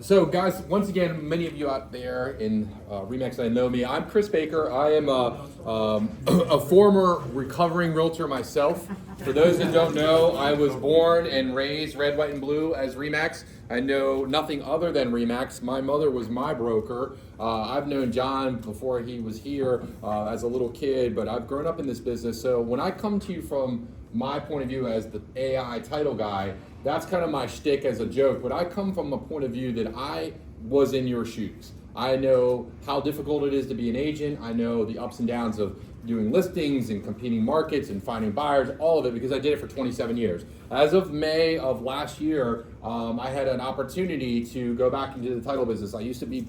So guys, once again, many of you out there in Remax that know me, I'm Chris Baker. I am a former recovering realtor myself. For those that don't know, I was born and raised red, white, and blue as Remax. I know nothing other than Remax. My mother was my broker. I've known John before he was here as a little kid, but I've grown up in this business. So when I come to you from my point of view as the AI title guy, that's kind of my shtick as a joke, but I come from a point of view that I was in your shoes. I know how difficult it is to be an agent. I know the ups and downs of doing listings and competing markets and finding buyers, all of it, because I did it for 27 years. As of May of last year, I had an opportunity to go back into the title business. I used to be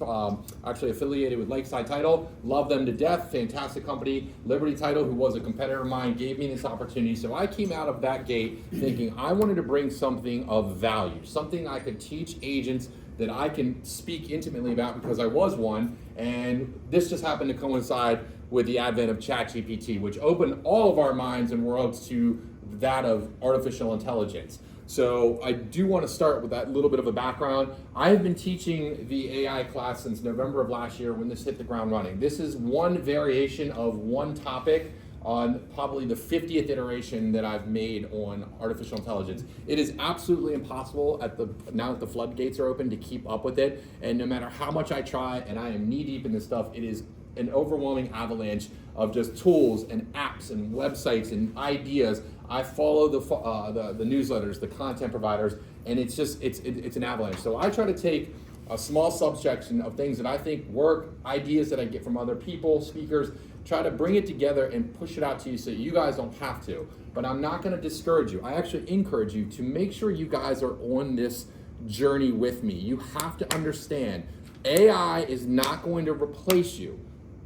actually affiliated with Lakeside Title, love them to death, fantastic company. Liberty Title, who was a competitor of mine, gave me this opportunity. So I came out of that gate thinking I wanted to bring something of value, something I could teach agents that I can speak intimately about because I was one, and this just happened to coincide with the advent of ChatGPT, which opened all of our minds and worlds to that of artificial intelligence. So I do want to start with that little bit of a background. I have been teaching the AI class since November of last year when this hit the ground running. This is one variation of one topic on probably the 50th iteration that I've made on artificial intelligence. It is absolutely impossible now that the floodgates are open to keep up with it. And no matter how much I try, and I am knee deep in this stuff, it is an overwhelming avalanche of just tools and apps and websites and ideas. I follow the newsletters, the content providers, and it's an avalanche. So I try to take a small subsection of things that I think work, ideas that I get from other people, speakers, try to bring it together and push it out to you so you guys don't have to. But I'm not going to discourage you. I actually encourage you to make sure you guys are on this journey with me. You have to understand AI is not going to replace you.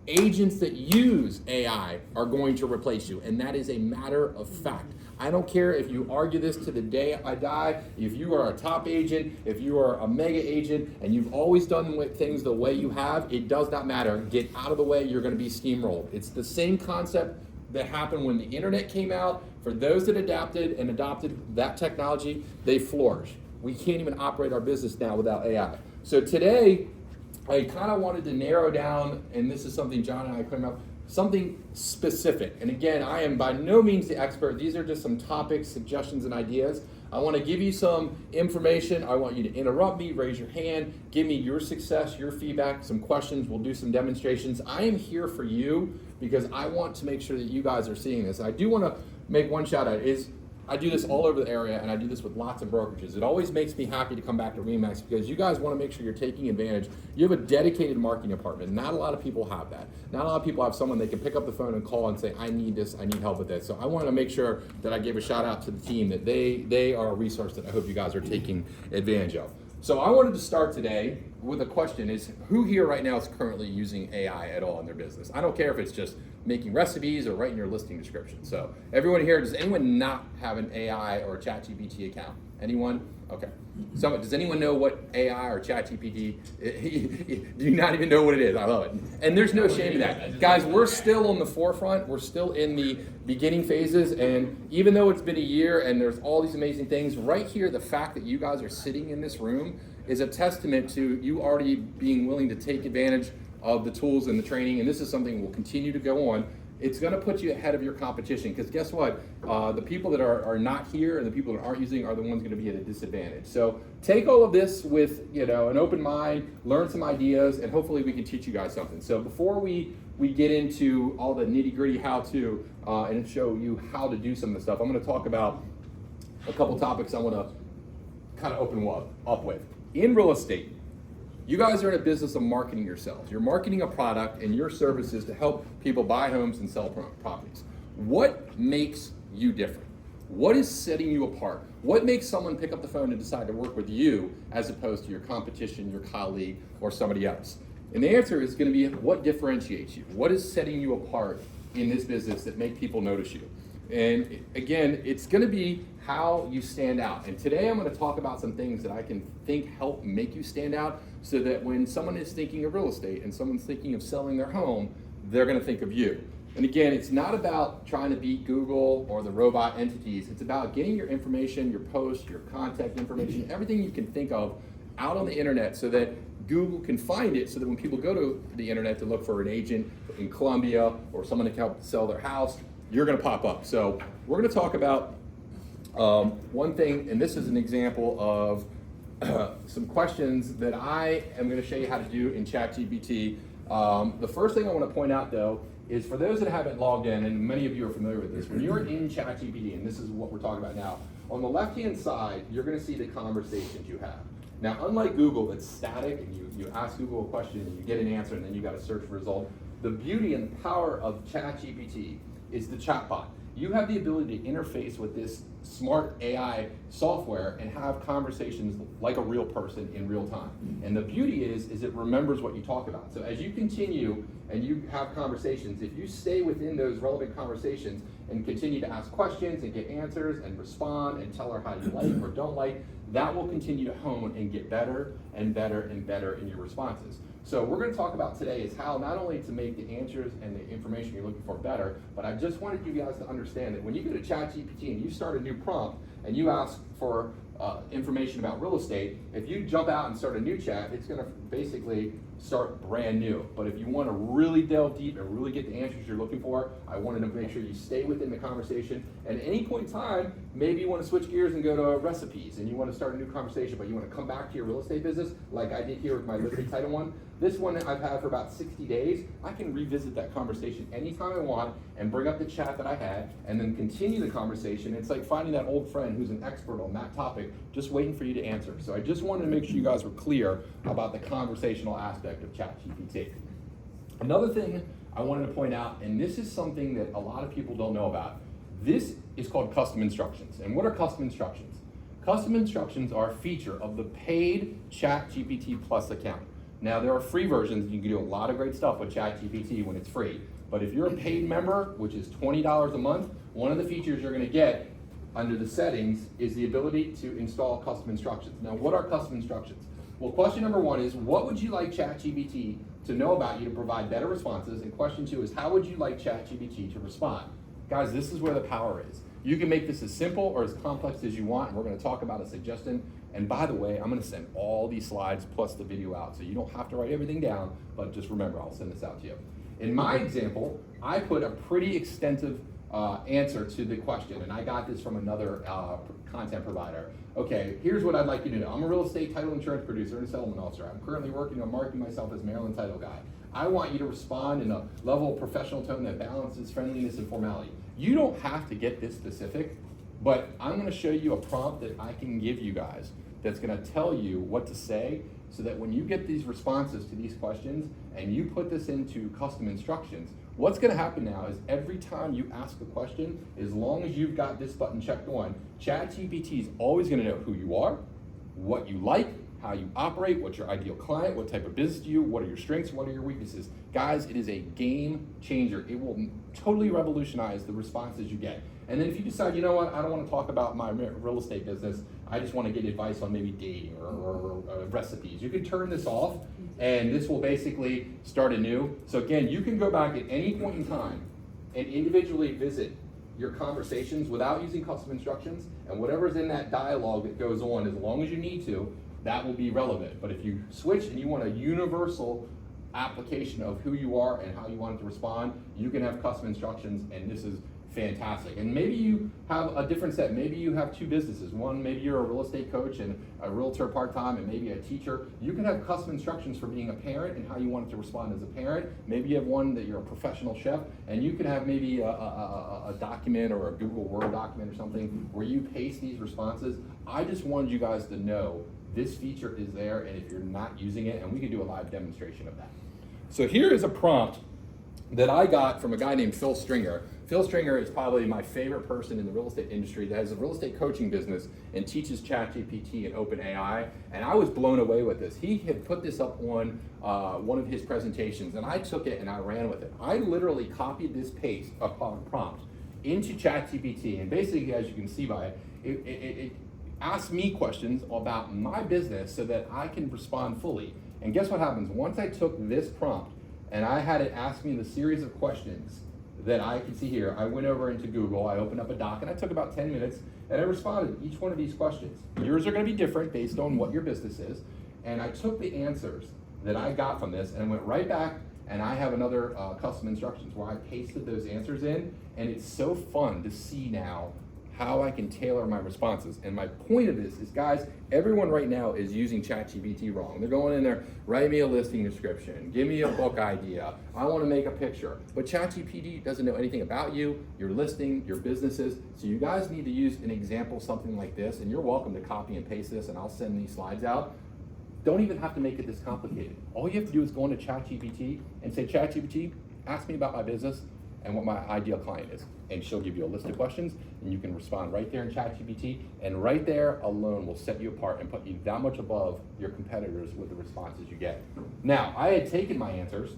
Agents that use AI are going to replace you, and that is a matter of fact. I don't care if you argue this to the day I die, if you are a top agent, if you are a mega agent, and you've always done things the way you have, it does not matter. Get out of the way, you're gonna be steamrolled. It's the same concept that happened when the internet came out. For those that adapted and adopted that technology, they flourished. We can't even operate our business now without AI. So today, I kind of wanted to narrow down, and this is something John and I came up, something specific. And again, I am by no means the expert. These are just some topics, suggestions, and ideas. I want to give you some information. I want you to interrupt me, raise your hand, give me your success, your feedback, some questions. We'll do some demonstrations. I am here for you because I want to make sure that you guys are seeing this. I do want to make one shout out is I do this all over the area, and I do this with lots of brokerages. It always makes me happy to come back to Remax because you guys want to make sure you're taking advantage. You have a dedicated marketing department. Not a lot of people have that. Not a lot of people have someone they can pick up the phone and call and say, I need this, I need help with this. So I want to make sure that I give a shout out to the team that they are a resource that I hope you guys are taking advantage of. So I wanted to start today with a question is, who here right now is currently using AI at all in their business? I don't care if it's just making recipes or writing your listing description. So everyone here, does anyone not have an AI or a ChatGPT account? Anyone? Okay. So does anyone know what AI or ChatGPT, do you not even know what it is? I love it. And there's no shame in that. Guys, we're still on the forefront. We're still in the beginning phases. And even though it's been a year and there's all these amazing things, right here, the fact that you guys are sitting in this room is a testament to you already being willing to take advantage of the tools and the training. And this is something that will continue to go on. It's going to put you ahead of your competition because guess what? The people that are not here and the people that aren't using are the ones going to be at a disadvantage. So take all of this with an open mind, learn some ideas, and hopefully we can teach you guys something. So before we get into all the nitty gritty how-to and show you how to do some of the stuff, I'm going to talk about a couple topics I want to kind of open up with. In real estate, you guys are in a business of marketing yourselves. You're marketing a product and your services to help people buy homes and sell properties. What makes you different? What is setting you apart? What makes someone pick up the phone and decide to work with you as opposed to your competition, your colleague, or somebody else? And the answer is going to be what differentiates you? What is setting you apart in this business that make people notice you? And again, it's going to be how you stand out. And today I'm going to talk about some things that I can think help make you stand out so that when someone is thinking of real estate and someone's thinking of selling their home, they're going to think of you. And again, it's not about trying to beat Google or the robot entities. It's about getting your information, your posts, your contact information, everything you can think of out on the internet so that Google can find it, so that when people go to the internet to look for an agent in Colombia or someone to help sell their house, you're going to pop up. So we're going to talk about one thing, and this is an example of some questions that I am going to show you how to do in ChatGPT. The first thing I want to point out, though, is for those that haven't logged in, and many of you are familiar with this, when you're in ChatGPT, and this is what we're talking about now, on the left-hand side, you're going to see the conversations you have. Now, unlike Google, that's static, and you ask Google a question, and you get an answer, and then you got to search for a result, the beauty and the power of ChatGPT is the chatbot. You have the ability to interface with this smart AI software and have conversations like a real person in real time. And the beauty is it remembers what you talk about. So as you continue and you have conversations, if you stay within those relevant conversations and continue to ask questions and get answers and respond and tell her how you like or don't like, that will continue to hone and get better and better and better in your responses. So we're going to talk about today is how not only to make the answers and the information you're looking for better, but I just wanted you guys to understand that when you go to ChatGPT and you start a new prompt and you ask for information about real estate, if you jump out and start a new chat, it's going to basically start brand new. But if you want to really delve deep and really get the answers you're looking for, I wanted to make sure you stay within the conversation. And at any point in time, maybe you want to switch gears and go to recipes and you want to start a new conversation, but you want to come back to your real estate business like I did here with my Liberty Title one. This one I've had for about 60 days. I can revisit that conversation anytime I want and bring up the chat that I had and then continue the conversation. It's like finding that old friend who's an expert on that topic, just waiting for you to answer. So I just wanted to make sure you guys were clear about the conversational aspect of ChatGPT. Another thing I wanted to point out, and this is something that a lot of people don't know about, this is called custom instructions. And what are custom instructions? Custom instructions are a feature of the paid ChatGPT Plus account. Now, there are free versions. You can do a lot of great stuff with ChatGPT when it's free. But if you're a paid member, which is $20 a month, one of the features you're going to get under the settings is the ability to install custom instructions. Now, what are custom instructions? Well, question number one is, what would you like ChatGPT to know about you to provide better responses? And question two is, how would you like ChatGPT to respond? Guys, this is where the power is. You can make this as simple or as complex as you want, and we're going to talk about a suggestion. And by the way, I'm going to send all these slides plus the video out, so you don't have to write everything down, but just remember, I'll send this out to you. In my example, I put a pretty extensive answer to the question, and I got this from another content provider. Okay, here's what I'd like you to know. I'm a real estate title insurance producer and a settlement officer. I'm currently working on marketing myself as Maryland Title Guy. I want you to respond in a level of professional tone that balances friendliness and formality. You don't have to get this specific, but I'm going to show you a prompt that I can give you guys that's going to tell you what to say, so that when you get these responses to these questions and you put this into custom instructions, what's going to happen now is every time you ask a question, as long as you've got this button checked on, ChatGPT is always going to know who you are, what you like, how you operate, what's your ideal client, what type of business do you, what are your strengths, what are your weaknesses. Guys, it is a game changer. It will totally revolutionize the responses you get. And then if you decide, you know what, I don't want to talk about my real estate business, I just want to get advice on maybe dating or recipes, you can turn this off and this will basically start anew. So again, you can go back at any point in time and individually visit your conversations without using custom instructions, and whatever's in that dialogue that goes on, as long as you need to, that will be relevant. But if you switch and you want a universal application of who you are and how you want it to respond, you can have custom instructions, and this is fantastic. And maybe you have a different set. Maybe you have two businesses. One, maybe you're a real estate coach and a realtor part-time and maybe a teacher. You can have custom instructions for being a parent and how you want it to respond as a parent. Maybe you have one that you're a professional chef, and you can have maybe a document or a Google Word document or something where you paste these responses. I just wanted you guys to know this feature is there, and if you're not using it, and we can do a live demonstration of that. So here is a prompt that I got from a guy named Phil Stringer. Phil Stringer is probably my favorite person in the real estate industry that has a real estate coaching business and teaches ChatGPT and OpenAI, and I was blown away with this. He had put this up on one of his presentations, and I took it and I ran with it. I literally copied this paste prompt into ChatGPT, and basically, as you can see by it, it asked me questions about my business so that I can respond fully. And guess what happens? Once I took this prompt and I had it ask me the series of questions that I can see here, I went over into Google, I opened up a doc, and I took about 10 minutes, and I responded to each one of these questions. Yours are going to be different based on what your business is. and I took the answers that I got from this and went right back, and I have another custom instructions where I pasted those answers in, and it's so fun to see now how I can tailor my responses. And my point of this is, guys, everyone right now is using ChatGPT wrong. They're going in there, write me a listing description, give me a book idea, I want to make a picture. But ChatGPT doesn't know anything about you, your listing, your businesses. So you guys need to use an example, something like this, and you're welcome to copy and paste this, and I'll send these slides out. Don't even have to make it this complicated. All you have to do is go into ChatGPT and say, ChatGPT, ask me about my business and what my ideal client is. And she'll give you a list of questions, and you can respond right there in ChatGPT, and right there alone will set you apart and put you that much above your competitors with the responses you get. Now, I had taken my answers,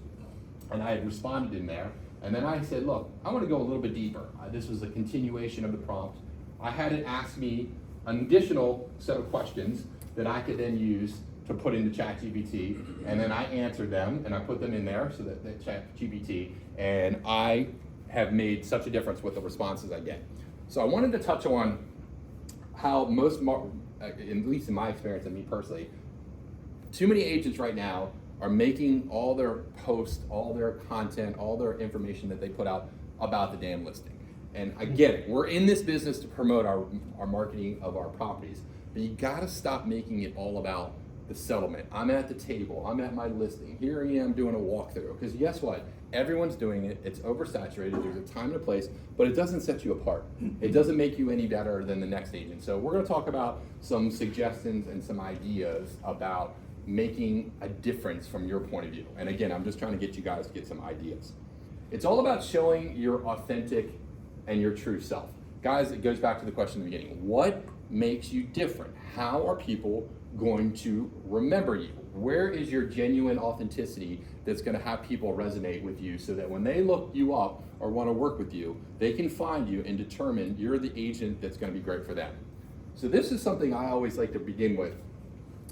and I had responded in there, and then I said, look, I want to go a little bit deeper. This was a continuation of the prompt. I had it ask me an additional set of questions that I could then use to put into ChatGPT, and then I answered them, and I put them in there so that ChatGPT, and I have made such a difference with the responses I get. So I wanted to touch on how most, at least in my experience and me personally, too many agents right now are making all their posts, all their content, all their information that they put out about the damn listing. And I get it, we're in this business to promote our marketing of our properties, but you gotta stop making it all about the settlement. I'm at the table, I'm at my listing, here I am doing a walkthrough. Because guess what? Everyone's doing it, it's oversaturated, there's a time and a place, but it doesn't set you apart. It doesn't make you any better than the next agent. So we're gonna talk about some suggestions and some ideas about making a difference from your point of view. And again, I'm just trying to get you guys to get some ideas. It's all about showing your authentic and your true self. Guys, it goes back to the question in the beginning. What makes you different? How are people going to remember you? Where is your genuine authenticity that's going to have people resonate with you so that when they look you up or want to work with you, they can find you and determine you're the agent that's going to be great for them? So this is something I always like to begin with,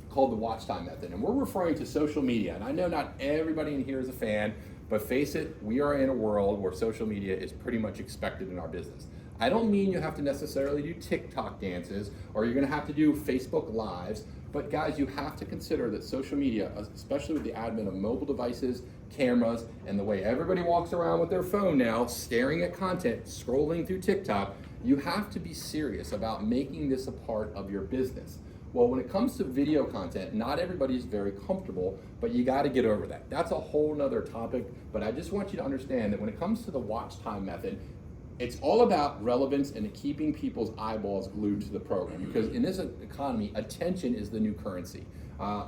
called the watch time method. And we're referring to social media. And I know not everybody in here is a fan, but face it, we are in a world where social media is pretty much expected in our business. I don't mean you have to necessarily do TikTok dances or you're gonna have to do Facebook Lives, but guys, you have to consider that social media, especially with the advent of mobile devices, cameras, and the way everybody walks around with their phone now, staring at content, scrolling through TikTok, you have to be serious about making this a part of your business. Well, when it comes to video content, not everybody's very comfortable, but you gotta get over that. That's a whole nother topic, but I just want you to understand that when it comes to the watch time method, it's all about relevance and keeping people's eyeballs glued to the program, because in this economy, attention is the new currency.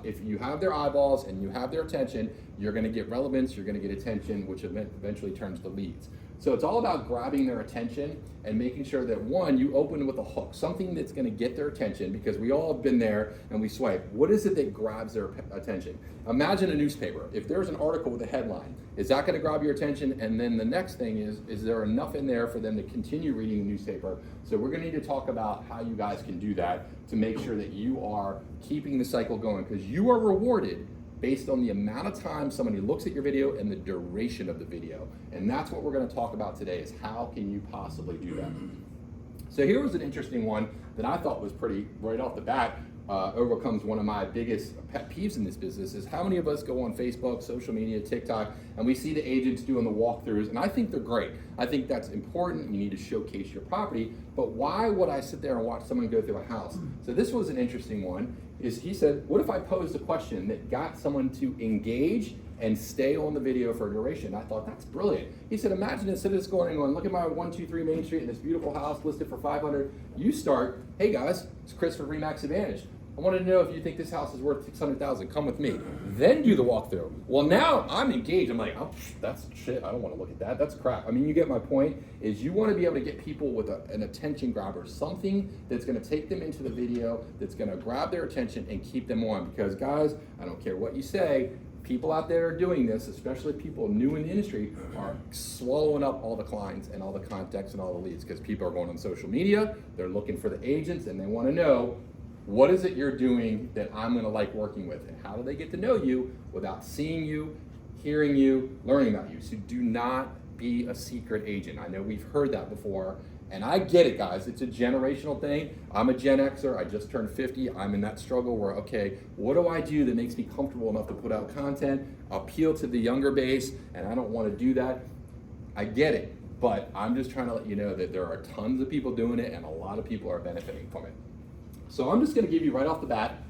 If you have their eyeballs and you have their attention, you're gonna get relevance, you're gonna get attention, which eventually turns to leads. So it's all about grabbing their attention and making sure that, one, you open with a hook, something that's gonna get their attention, because we all have been there and we swipe. What is it that grabs their attention? Imagine a newspaper. If there's an article with a headline, is that gonna grab your attention? And then the next thing is there enough in there for them to continue reading the newspaper? So we're gonna need to talk about how you guys can do that to make sure that you are keeping the cycle going, because you are rewarded based on the amount of time somebody looks at your video and the duration of the video. And that's what we're gonna talk about today, is how can you possibly do that? So here was an interesting one that I thought was pretty, right off the bat, overcomes one of my biggest pet peeves in this business, is how many of us go on Facebook, social media, TikTok, and we see the agents doing the walkthroughs, and I think they're great. I think that's important. You need to showcase your property, but why would I sit there and watch someone go through a house? So this was an interesting one, is he said, what if I posed a question that got someone to engage and stay on the video for a duration? I thought, that's brilliant. He said, imagine instead of just going, look at my 123 Main Street and this beautiful house listed for $500, you start, hey guys, it's Chris for RE/MAX Advantage. I wanted to know if you think this house is worth $600,000, come with me. Then do the walkthrough. Well, now I'm engaged. I'm like, oh, that's shit, I don't want to look at that, that's crap. I mean, you get my point, is you want to be able to get people with an attention grabber, something that's going to take them into the video, that's going to grab their attention and keep them on. Because guys, I don't care what you say, people out there are doing this, especially people new in the industry, are swallowing up all the clients and all the contacts and all the leads, because people are going on social media, they're looking for the agents, and they want to know, what is it you're doing that I'm gonna like working with? And how do they get to know you without seeing you, hearing you, learning about you? So do not be a secret agent. I know we've heard that before, And I get it, guys. It's a generational thing. I'm a Gen Xer. I just turned 50. I'm in that struggle where, okay, what do I do that makes me comfortable enough to put out content, appeal to the younger base, and I don't want to do that. I get it, but I'm just trying to let you know that there are tons of people doing it and a lot of people are benefiting from it. So I'm just going to give you right off the bat,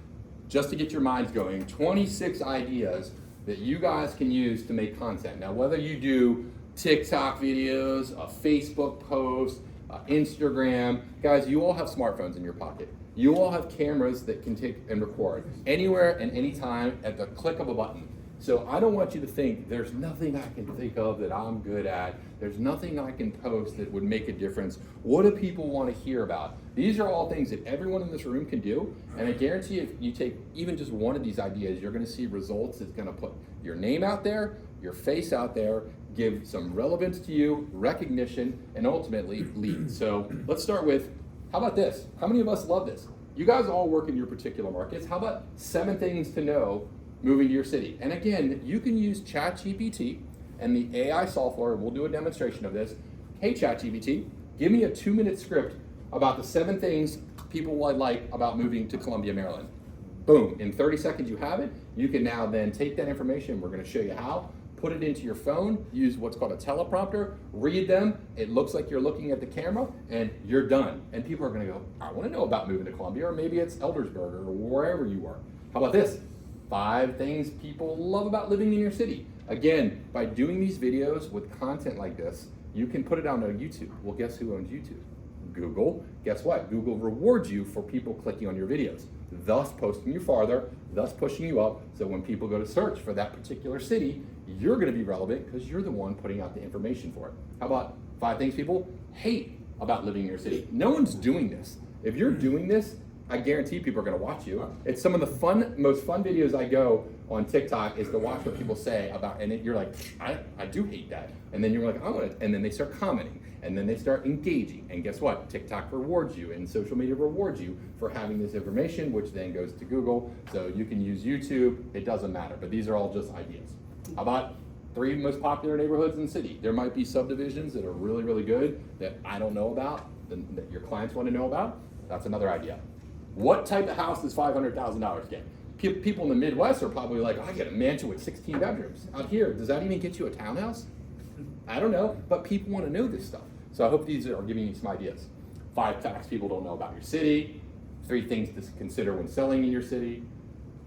just to get your minds going, 26 ideas that you guys can use to make content. Now, whether you do TikTok videos, a Facebook post, Instagram, guys, you all have smartphones in your pocket. You all have cameras that can take and record anywhere and anytime at the click of a button. So I don't want you to think there's nothing I can think of that I'm good at. There's nothing I can post that would make a difference. What do people want to hear about? These are all things that everyone in this room can do. And I guarantee if you take even just one of these ideas, you're going to see results that's going to put your name out there, your face out there, give some relevance to you, recognition, and ultimately leads. So let's start with, how about this? How many of us love this? You guys all work in your particular markets. How about 7 things to know moving to your city? And again, you can use ChatGPT and the AI software. We'll do a demonstration of this. Hey ChatGPT, give me a 2-minute script about the 7 things people would like about moving to Columbia, Maryland. Boom, in 30 seconds you have it. You can now then take that information, we're gonna show you how, put it into your phone, use what's called a teleprompter, read them, it looks like you're looking at the camera, and you're done. And people are gonna go, I wanna know about moving to Columbia, or maybe it's Eldersburg, or wherever you are. How about this? 5 things people love about living in your city. Again, by doing these videos with content like this, you can put it on YouTube. Well, guess who owns YouTube? Google. Guess what? Google rewards you for people clicking on your videos, thus posting you farther, thus pushing you up, so when people go to search for that particular city, you're gonna be relevant because you're the one putting out the information for it. How about 5 things people hate about living in your city? No one's doing this. If you're doing this, I guarantee people are gonna watch you. It's some of the most fun videos I go on TikTok is to watch what people say about, and you're like, I do hate that. And then you're like, I want it. And then they start commenting, and then they start engaging. And guess what? TikTok rewards you, and social media rewards you for having this information, which then goes to Google. So you can use YouTube, it doesn't matter, but these are all just ideas. How about 3 most popular neighborhoods in the city? There might be subdivisions that are really, really good that I don't know about, that your clients want to know about. That's another idea. What type of house does $500,000 get? People in the Midwest are probably like, I get a mansion with 16 bedrooms. Out here, does that even get you a townhouse? I don't know, but people want to know this stuff. So I hope these are giving you some ideas. 5 facts people don't know about your city. 3 things to consider when selling in your city.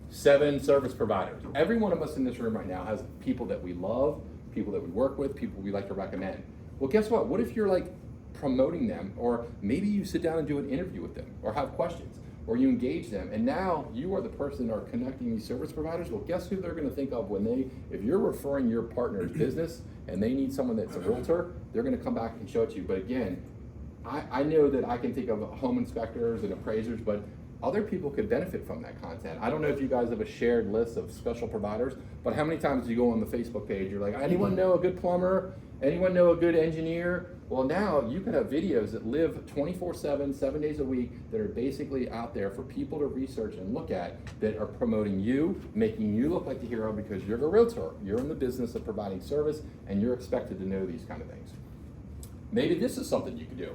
7 service providers. Every one of us in this room right now has people that we love, people that we work with, people we like to recommend. Well, guess what? What if you're like promoting them, or maybe you sit down and do an interview with them, or have questions, or you engage them, and now you are the person that are connecting these service providers? Well, guess who they're gonna think of when if you're referring your partner's business and they need someone that's a realtor, they're gonna come back and show it to you. But again, I know that I can think of home inspectors and appraisers, but other people could benefit from that content. I don't know if you guys have a shared list of special providers, but how many times do you go on the Facebook page, you're like, anyone know a good plumber? Anyone know a good engineer? Well, now you can have videos that live 24/7, 7 days a week, that are basically out there for people to research and look at, that are promoting you, making you look like the hero because you're a realtor. You're in the business of providing service, and you're expected to know these kind of things. Maybe this is something you could do.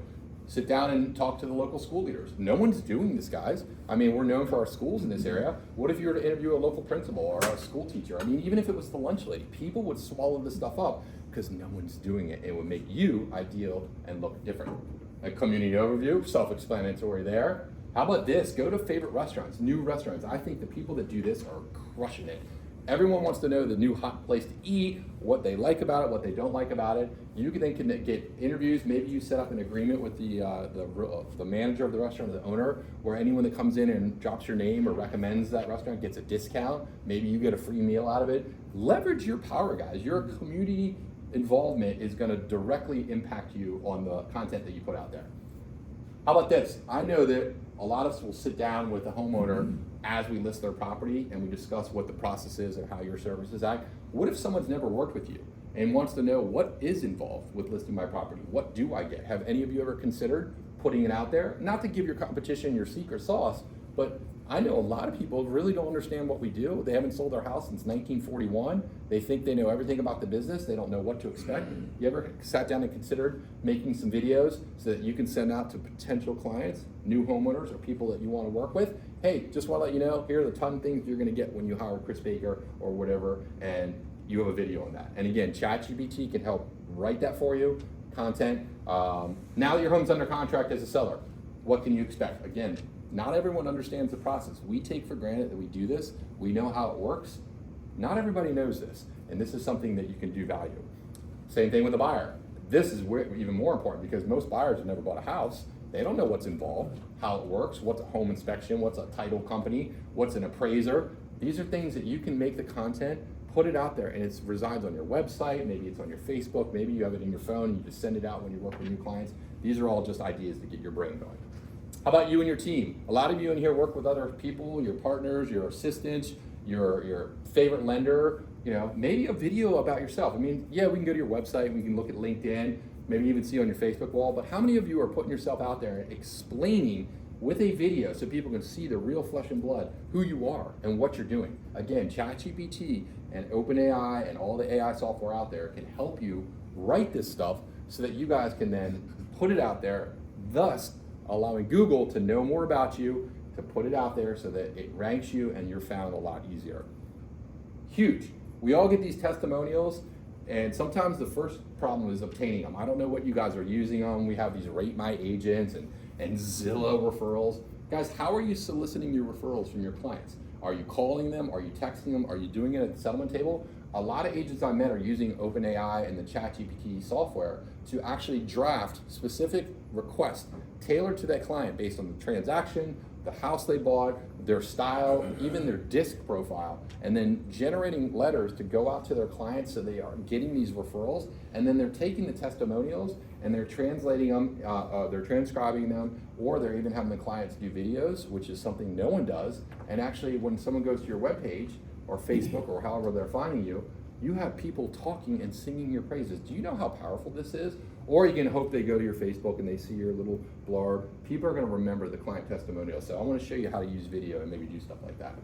Sit down and talk to the local school leaders. No one's doing this, guys. I mean, we're known for our schools in this area. What if you were to interview a local principal or a school teacher? I mean, even if it was the lunch lady, people would swallow this stuff up because no one's doing it. It would make you ideal and look different. A community overview, self-explanatory there. How about this? Go to favorite restaurants, new restaurants. I think the people that do this are crushing it. Everyone wants to know the new hot place to eat, what they like about it, what they don't like about it. You can then get interviews. Maybe you set up an agreement with the manager of the restaurant, the owner, where anyone that comes in and drops your name or recommends that restaurant gets a discount. Maybe you get a free meal out of it. Leverage your power, guys. Your community involvement is going to directly impact you on the content that you put out there. How about this? I know that a lot of us will sit down with the homeowner as we list their property and we discuss what the process is and how your services act. What if someone's never worked with you and wants to know what is involved with listing my property? What do I get? Have any of you ever considered putting it out there? Not to give your competition your secret sauce, but I know a lot of people really don't understand what we do. They haven't sold their house since 1941. They think they know everything about the business. They don't know what to expect. You ever sat down and considered making some videos so that you can send out to potential clients, new homeowners, or people that you want to work with? Hey, just want to let you know, here are the ton of things you're going to get when you hire Chris Baker or whatever, and you have a video on that. And again, ChatGPT can help write that for you, content. Now that your home's under contract as a seller, what can you expect? Again, not everyone understands the process. We take for granted that we do this. We know how it works. Not everybody knows this, and this is something that you can do value. Same thing with a buyer. This is even more important because most buyers have never bought a house. They don't know what's involved, how it works, what's a home inspection, what's a title company, what's an appraiser. These are things that you can make the content, put it out there, and it resides on your website, maybe it's on your Facebook, maybe you have it in your phone, and you just send it out when you work with new clients. These are all just ideas to get your brain going. How about you and your team? A lot of you in here work with other people, your partners, your assistants, your favorite lender, maybe a video about yourself. I mean, yeah, we can go to your website, we can look at LinkedIn, maybe even see on your Facebook wall, but how many of you are putting yourself out there and explaining with a video so people can see the real flesh and blood, who you are and what you're doing? Again, ChatGPT and OpenAI and all the AI software out there can help you write this stuff so that you guys can then put it out there, thus allowing Google to know more about you, to put it out there so that it ranks you and you're found a lot easier. Huge. We all get these testimonials, and sometimes the first problem is obtaining them. I don't know what you guys are using them. We have these Rate My Agents and Zillow referrals. Guys, how are you soliciting your referrals from your clients? Are you calling them? Are you texting them? Are you doing it at the settlement table? A lot of agents I met are using OpenAI and the ChatGPT software to actually draft specific requests tailored to that client based on the transaction, the house they bought, their style, even their disc profile, and then generating letters to go out to their clients so they are getting these referrals, and then they're taking the testimonials and they're translating them, they're transcribing them, or they're even having the clients do videos, which is something no one does. And actually, when someone goes to your webpage or Facebook or however they're finding you, you have people talking and singing your praises. Do you know how powerful this is? Or you can hope they go to your Facebook and they see your little blurb. People are going to remember the client testimonial. So I want to show you how to use video and maybe do stuff like that.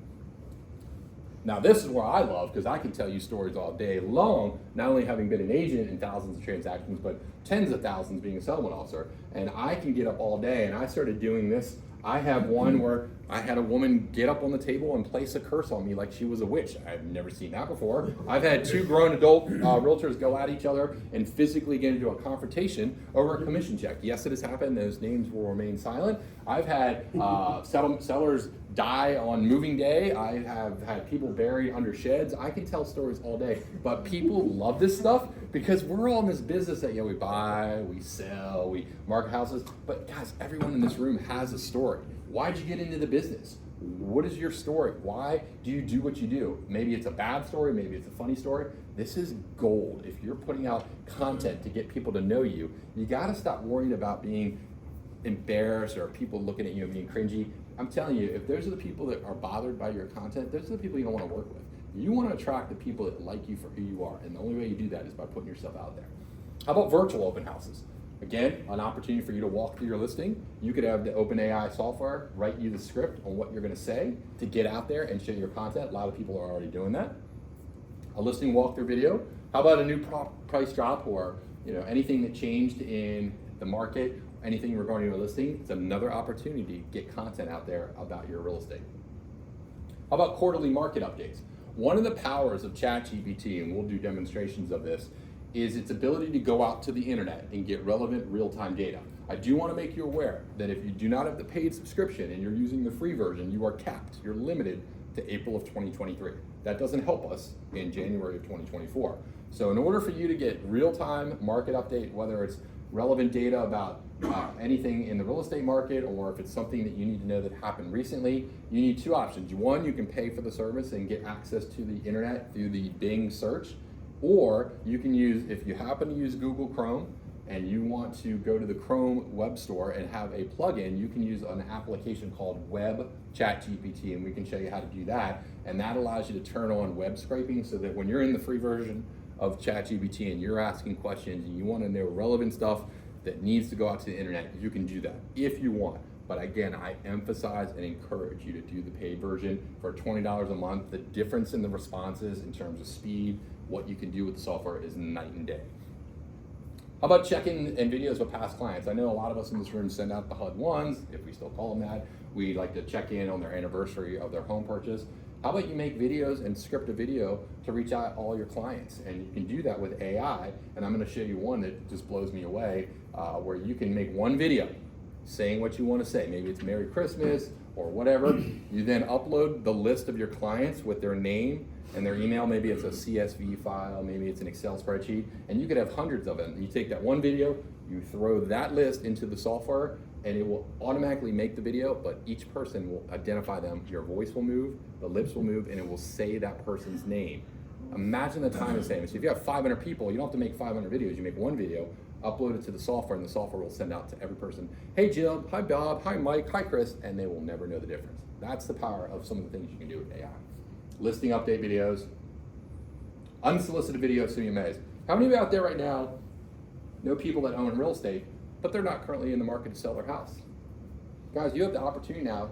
Now this is where I love, because I can tell you stories all day long, not only having been an agent in thousands of transactions, but tens of thousands being a settlement officer. And I can get up all day, and I started doing this. I have one where I had a woman get up on the table and place a curse on me like she was a witch. I've never seen that before. I've had two grown adult realtors go at each other and physically get into a confrontation over a commission check. Yes, it has happened. Those names will remain silent. I've had sellers die on moving day. I have had people buried under sheds. I can tell stories all day, but people love this stuff because we're all in this business that we buy, we sell, we market houses. But guys, everyone in this room has a story. Why'd you get into the business? What is your story? Why do you do what you do? Maybe it's a bad story, maybe it's a funny story. This is gold. If you're putting out content to get people to know you, you gotta stop worrying about being embarrassed or people looking at you and being cringy. I'm telling you, if those are the people that are bothered by your content, those are the people you don't want to work with. You want to attract the people that like you for who you are, and the only way you do that is by putting yourself out there. How about virtual open houses? Again, an opportunity for you to walk through your listing. You could have the OpenAI software write you the script on what you're going to say to get out there and share your content. A lot of people are already doing that. A listing walkthrough video. How about a new price drop or anything that changed in the market? Anything regarding your listing, it's another opportunity to get content out there about your real estate. How about quarterly market updates? One of the powers of ChatGPT, and we'll do demonstrations of this, is its ability to go out to the internet and get relevant real-time data. I do want to make you aware that if you do not have the paid subscription and you're using the free version, you are capped. You're limited to April of 2023. That doesn't help us in January of 2024. So in order for you to get real-time market update, whether it's relevant data about anything in the real estate market, or if it's something that you need to know that happened recently, you need two options. One, you can pay for the service and get access to the internet through the Bing search, or you can use, if you happen to use Google Chrome and you want to go to the Chrome web store and have a plugin, you can use an application called Web ChatGPT, and we can show you how to do that. And that allows you to turn on web scraping so that when you're in the free version of ChatGPT and you're asking questions and you want to know relevant stuff that needs to go out to the internet, you can do that if you want. But again, I emphasize and encourage you to do the paid version for $20 a month. The difference in the responses in terms of speed, what you can do with the software is night and day. How about checking in videos with past clients? I know a lot of us in this room send out the HUD ones, if we still call them that. We like to check in on their anniversary of their home purchase. How about you make videos and script a video to reach out all your clients? And you can do that with AI. And I'm gonna show you one that just blows me away, where you can make one video saying what you wanna say. Maybe it's Merry Christmas or whatever. You then upload the list of your clients with their name and their email. Maybe it's a CSV file, maybe it's an Excel spreadsheet, and you could have hundreds of them. You take that one video, you throw that list into the software, and it will automatically make the video, but each person will identify them. Your voice will move, the lips will move, and it will say that person's name. Imagine the time is saving. So if you have 500 people, you don't have to make 500 videos. You make one video, upload it to the software, and the software will send out to every person. Hey Jill, hi Bob, hi Mike, hi Chris, and they will never know the difference. That's the power of some of the things you can do with AI. Listing update videos, unsolicited videos, CMAs. How many of you out there right now know people that own real estate, but they're not currently in the market to sell their house? Guys, you have the opportunity now.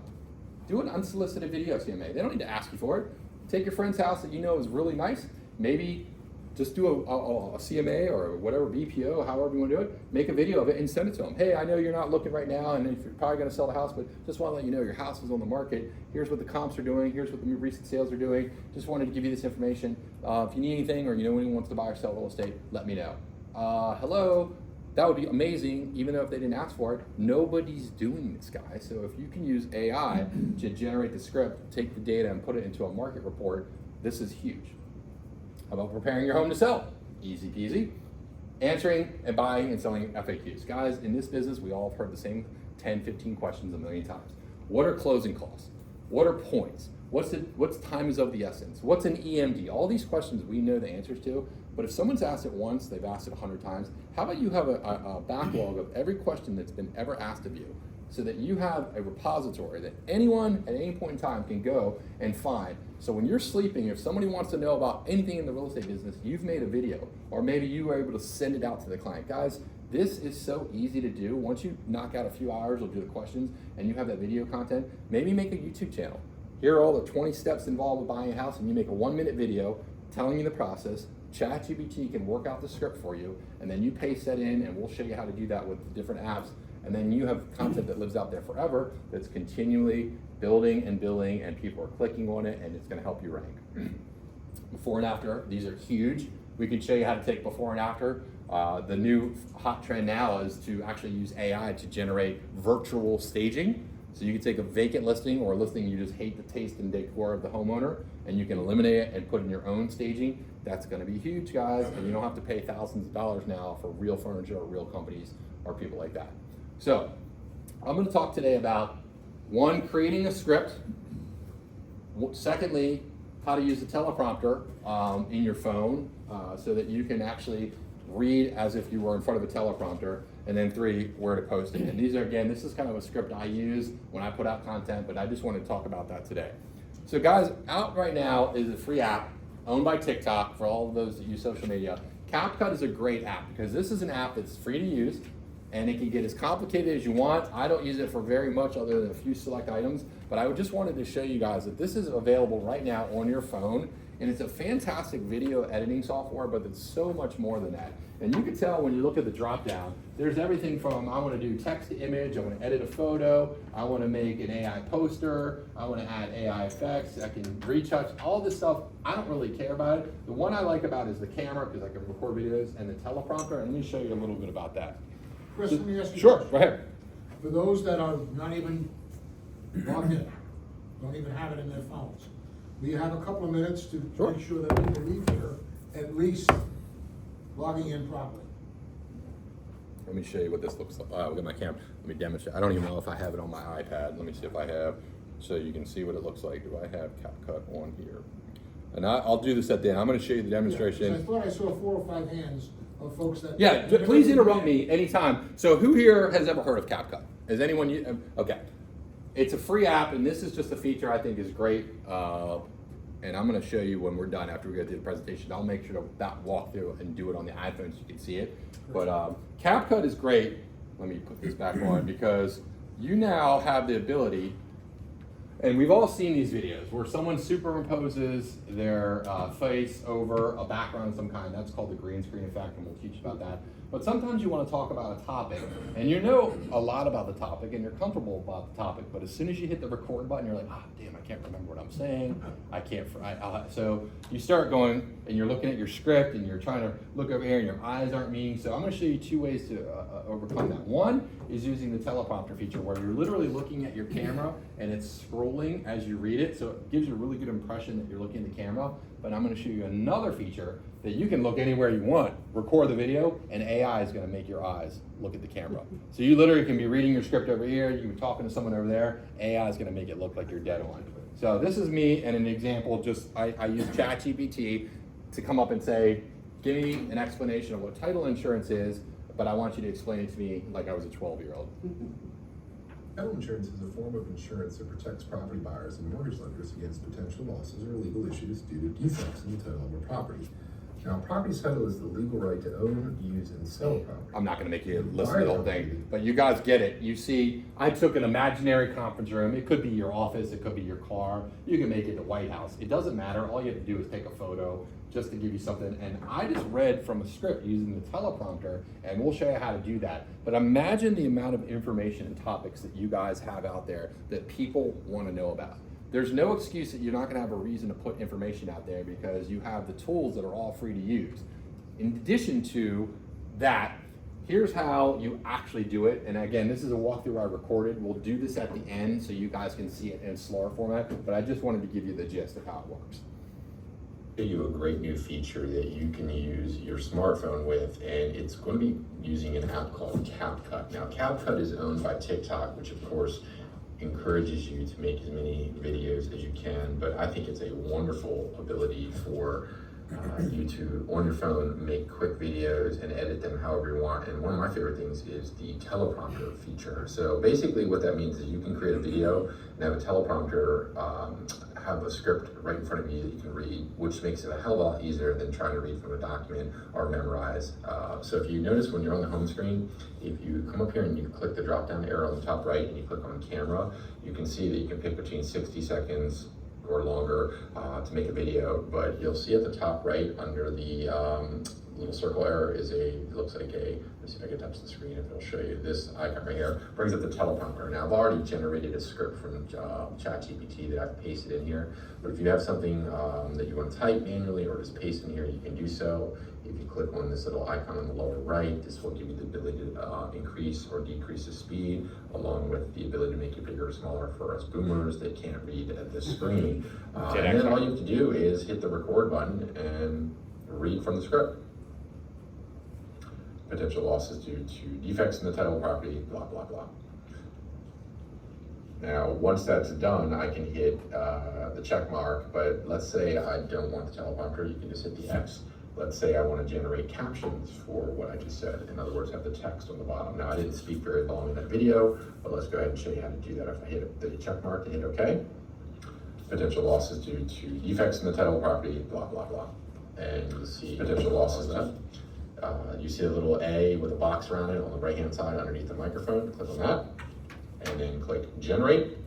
Do an unsolicited video CMA. They don't need to ask you for it. Take your friend's house that you know is really nice. Maybe just do a CMA or whatever, BPO, however you want to do it. Make a video of it and send it to them. Hey, I know you're not looking right now, and if you're probably going to sell the house, but just want to let you know your house is on the market. Here's what the comps are doing. Here's what the recent sales are doing. Just wanted to give you this information. If you need anything or you know anyone wants to buy or sell real estate, let me know. Hello. That would be amazing, even though if they didn't ask for it. Nobody's doing this, guys. So if you can use AI to generate the script, take the data and put it into a market report, this is huge. How about preparing your home to sell? Easy peasy. Answering and buying and selling FAQs. Guys, in this business, we all have heard the same 10, 15 questions a million times. What are closing costs? What are points? What's time is of the essence? What's an EMD? All these questions we know the answers to, but if someone's asked it once, they've asked it 100 times, how about you have a backlog of every question that's been ever asked of you, so that you have a repository that anyone at any point in time can go and find. So when you're sleeping, if somebody wants to know about anything in the real estate business, you've made a video, or maybe you were able to send it out to the client. Guys, this is so easy to do. Once you knock out a few hours or do the questions and you have that video content, maybe make a YouTube channel. Here are all the 20 steps involved with buying a house, and you make a 1-minute video telling you the process. ChatGPT can work out the script for you, and then you paste that in, and we'll show you how to do that with the different apps. And then you have content that lives out there forever that's continually building and building, and people are clicking on it, and it's going to help you rank. Before and after, these are huge. We can show you how to take before and after. The new hot trend now is to actually use AI to generate virtual staging. So you can take a vacant listing or a listing you just hate the taste and decor of the homeowner, and you can eliminate it and put in your own staging. That's going to be huge, guys, and you don't have to pay thousands of dollars now for real furniture or real companies or people like that. So I'm going to talk today about, one, creating a script. Secondly, how to use a teleprompter in your phone so that you can actually read as if you were in front of a teleprompter. And then 3, where to post it. And these are, again, this is kind of a script I use when I put out content, but I just want to talk about that today. So guys, out right now is a free app owned by TikTok for all of those that use social media. CapCut is a great app because this is an app that's free to use, and it can get as complicated as you want. I don't use it for very much other than a few select items, but I just wanted to show you guys that this is available right now on your phone, and it's a fantastic video editing software, but it's so much more than that. And you can tell when you look at the drop down, there's everything from I want to do text to image, I want to edit a photo, I want to make an AI poster, I want to add AI effects, I can retouch, all this stuff. I don't really care about it. The one I like about it is the camera, because I can record videos, and the teleprompter, and let me show you a little bit about that. Chris, let me ask you. Sure, go ahead. For those that are not even logged in, don't even have it in their phones, will you have a couple of minutes to make sure that people leave here at least logging in properly? Let me show you what this looks like. Look at my camera. Let me demonstrate. I don't even know if I have it on my iPad. Let me see if I have, so you can see what it looks like. Do I have CapCut on here? And I'll do this at the end. I'm going to show you the demonstration. Yeah, I thought I saw 4 or 5 hands of folks that. Yeah, please interrupt me anytime. So who here has ever heard of CapCut? Has anyone? Okay. It's a free app, and this is just a feature I think is great. And I'm going to show you when we're done after we go through the presentation. I'll make sure to walk through and do it on the iPhone so you can see it. But CapCut is great. Let me put this back on because you now have the ability, and we've all seen these videos where someone superimposes their face over a background of some kind. That's called the green screen effect, and we'll teach you about that. But sometimes you want to talk about a topic, and you know a lot about the topic, and you're comfortable about the topic, but as soon as you hit the record button, you're like, damn, I can't remember what I'm saying. I can't, so you start going, and you're looking at your script, and you're trying to look over here, and your eyes aren't meeting. So I'm going to show you 2 ways to overcome that. One is using the teleprompter feature, where you're literally looking at your camera, and it's scrolling as you read it, so it gives you a really good impression that you're looking at the camera. But I'm going to show you another feature that you can look anywhere you want, record the video, and AI is going to make your eyes look at the camera. So you literally can be reading your script over here, you can be talking to someone over there, AI is going to make it look like you're dead on. So this is me and an example, I use ChatGPT to come up and say, give me an explanation of what title insurance is, but I want you to explain it to me like I was a 12-year-old. Title insurance is a form of insurance that protects property buyers and mortgage lenders against potential losses or legal issues due to defects in the title of a property. Now, property title is the legal right to own, use, and sell a property. I'm not going to make you listen to the whole thing, but you guys get it. You see, I took an imaginary conference room. It could be your office, it could be your car. You can make it the White House. It doesn't matter. All you have to do is take a photo just to give you something. And I just read from a script using the teleprompter, and we'll show you how to do that. But imagine the amount of information and topics that you guys have out there that people want to know about. There's no excuse that you're not going to have a reason to put information out there because you have the tools that are all free to use. In addition to that, here's how you actually do it. And again, this is a walkthrough I recorded. We'll do this at the end so you guys can see it in slower format, but I just wanted to give you the gist of how it works. Give you a great new feature that you can use your smartphone with, and it's going to be using an app called CapCut. Now, CapCut is owned by TikTok, which of course encourages you to make as many videos as you can, but I think it's a wonderful ability for you to, on your phone, make quick videos and edit them however you want. And one of my favorite things is the teleprompter feature. So basically what that means is you can create a video and have a teleprompter have a script right in front of you that you can read, which makes it a hell of a lot easier than trying to read from a document or memorize. So if you notice when you're on the home screen, if you come up here and you click the drop down arrow on the top right and you click on camera, you can see that you can pick between 60 seconds or longer to make a video, but you'll see at the top right under the little circle arrow is it looks like let's see if I can touch the screen if it'll show you. This icon right here brings up the teleprompter. Now I've already generated a script from ChatGPT that I've pasted in here, but if you have something that you want to type manually or just paste in here, you can do so. If you click on this little icon on the lower right, this will give you the ability to increase or decrease the speed, along with the ability to make it bigger or smaller for us boomers that can't read at the screen. And then all you have to do is hit the record button and read from the script. Potential losses due to defects in the title of property, blah, blah, blah. Now, once that's done, I can hit the check mark, but let's say I don't want the teleprompter, you can just hit the X. Let's say I want to generate captions for what I just said. In other words, have the text on the bottom. Now, I didn't speak very long in that video, but let's go ahead and show you how to do that. If I hit the check mark and hit OK, potential losses due to defects in the title of property, blah, blah, blah. And you'll see potential losses done. You see a little A with a box around it on the right-hand side underneath the microphone. Click on that, and then click Generate.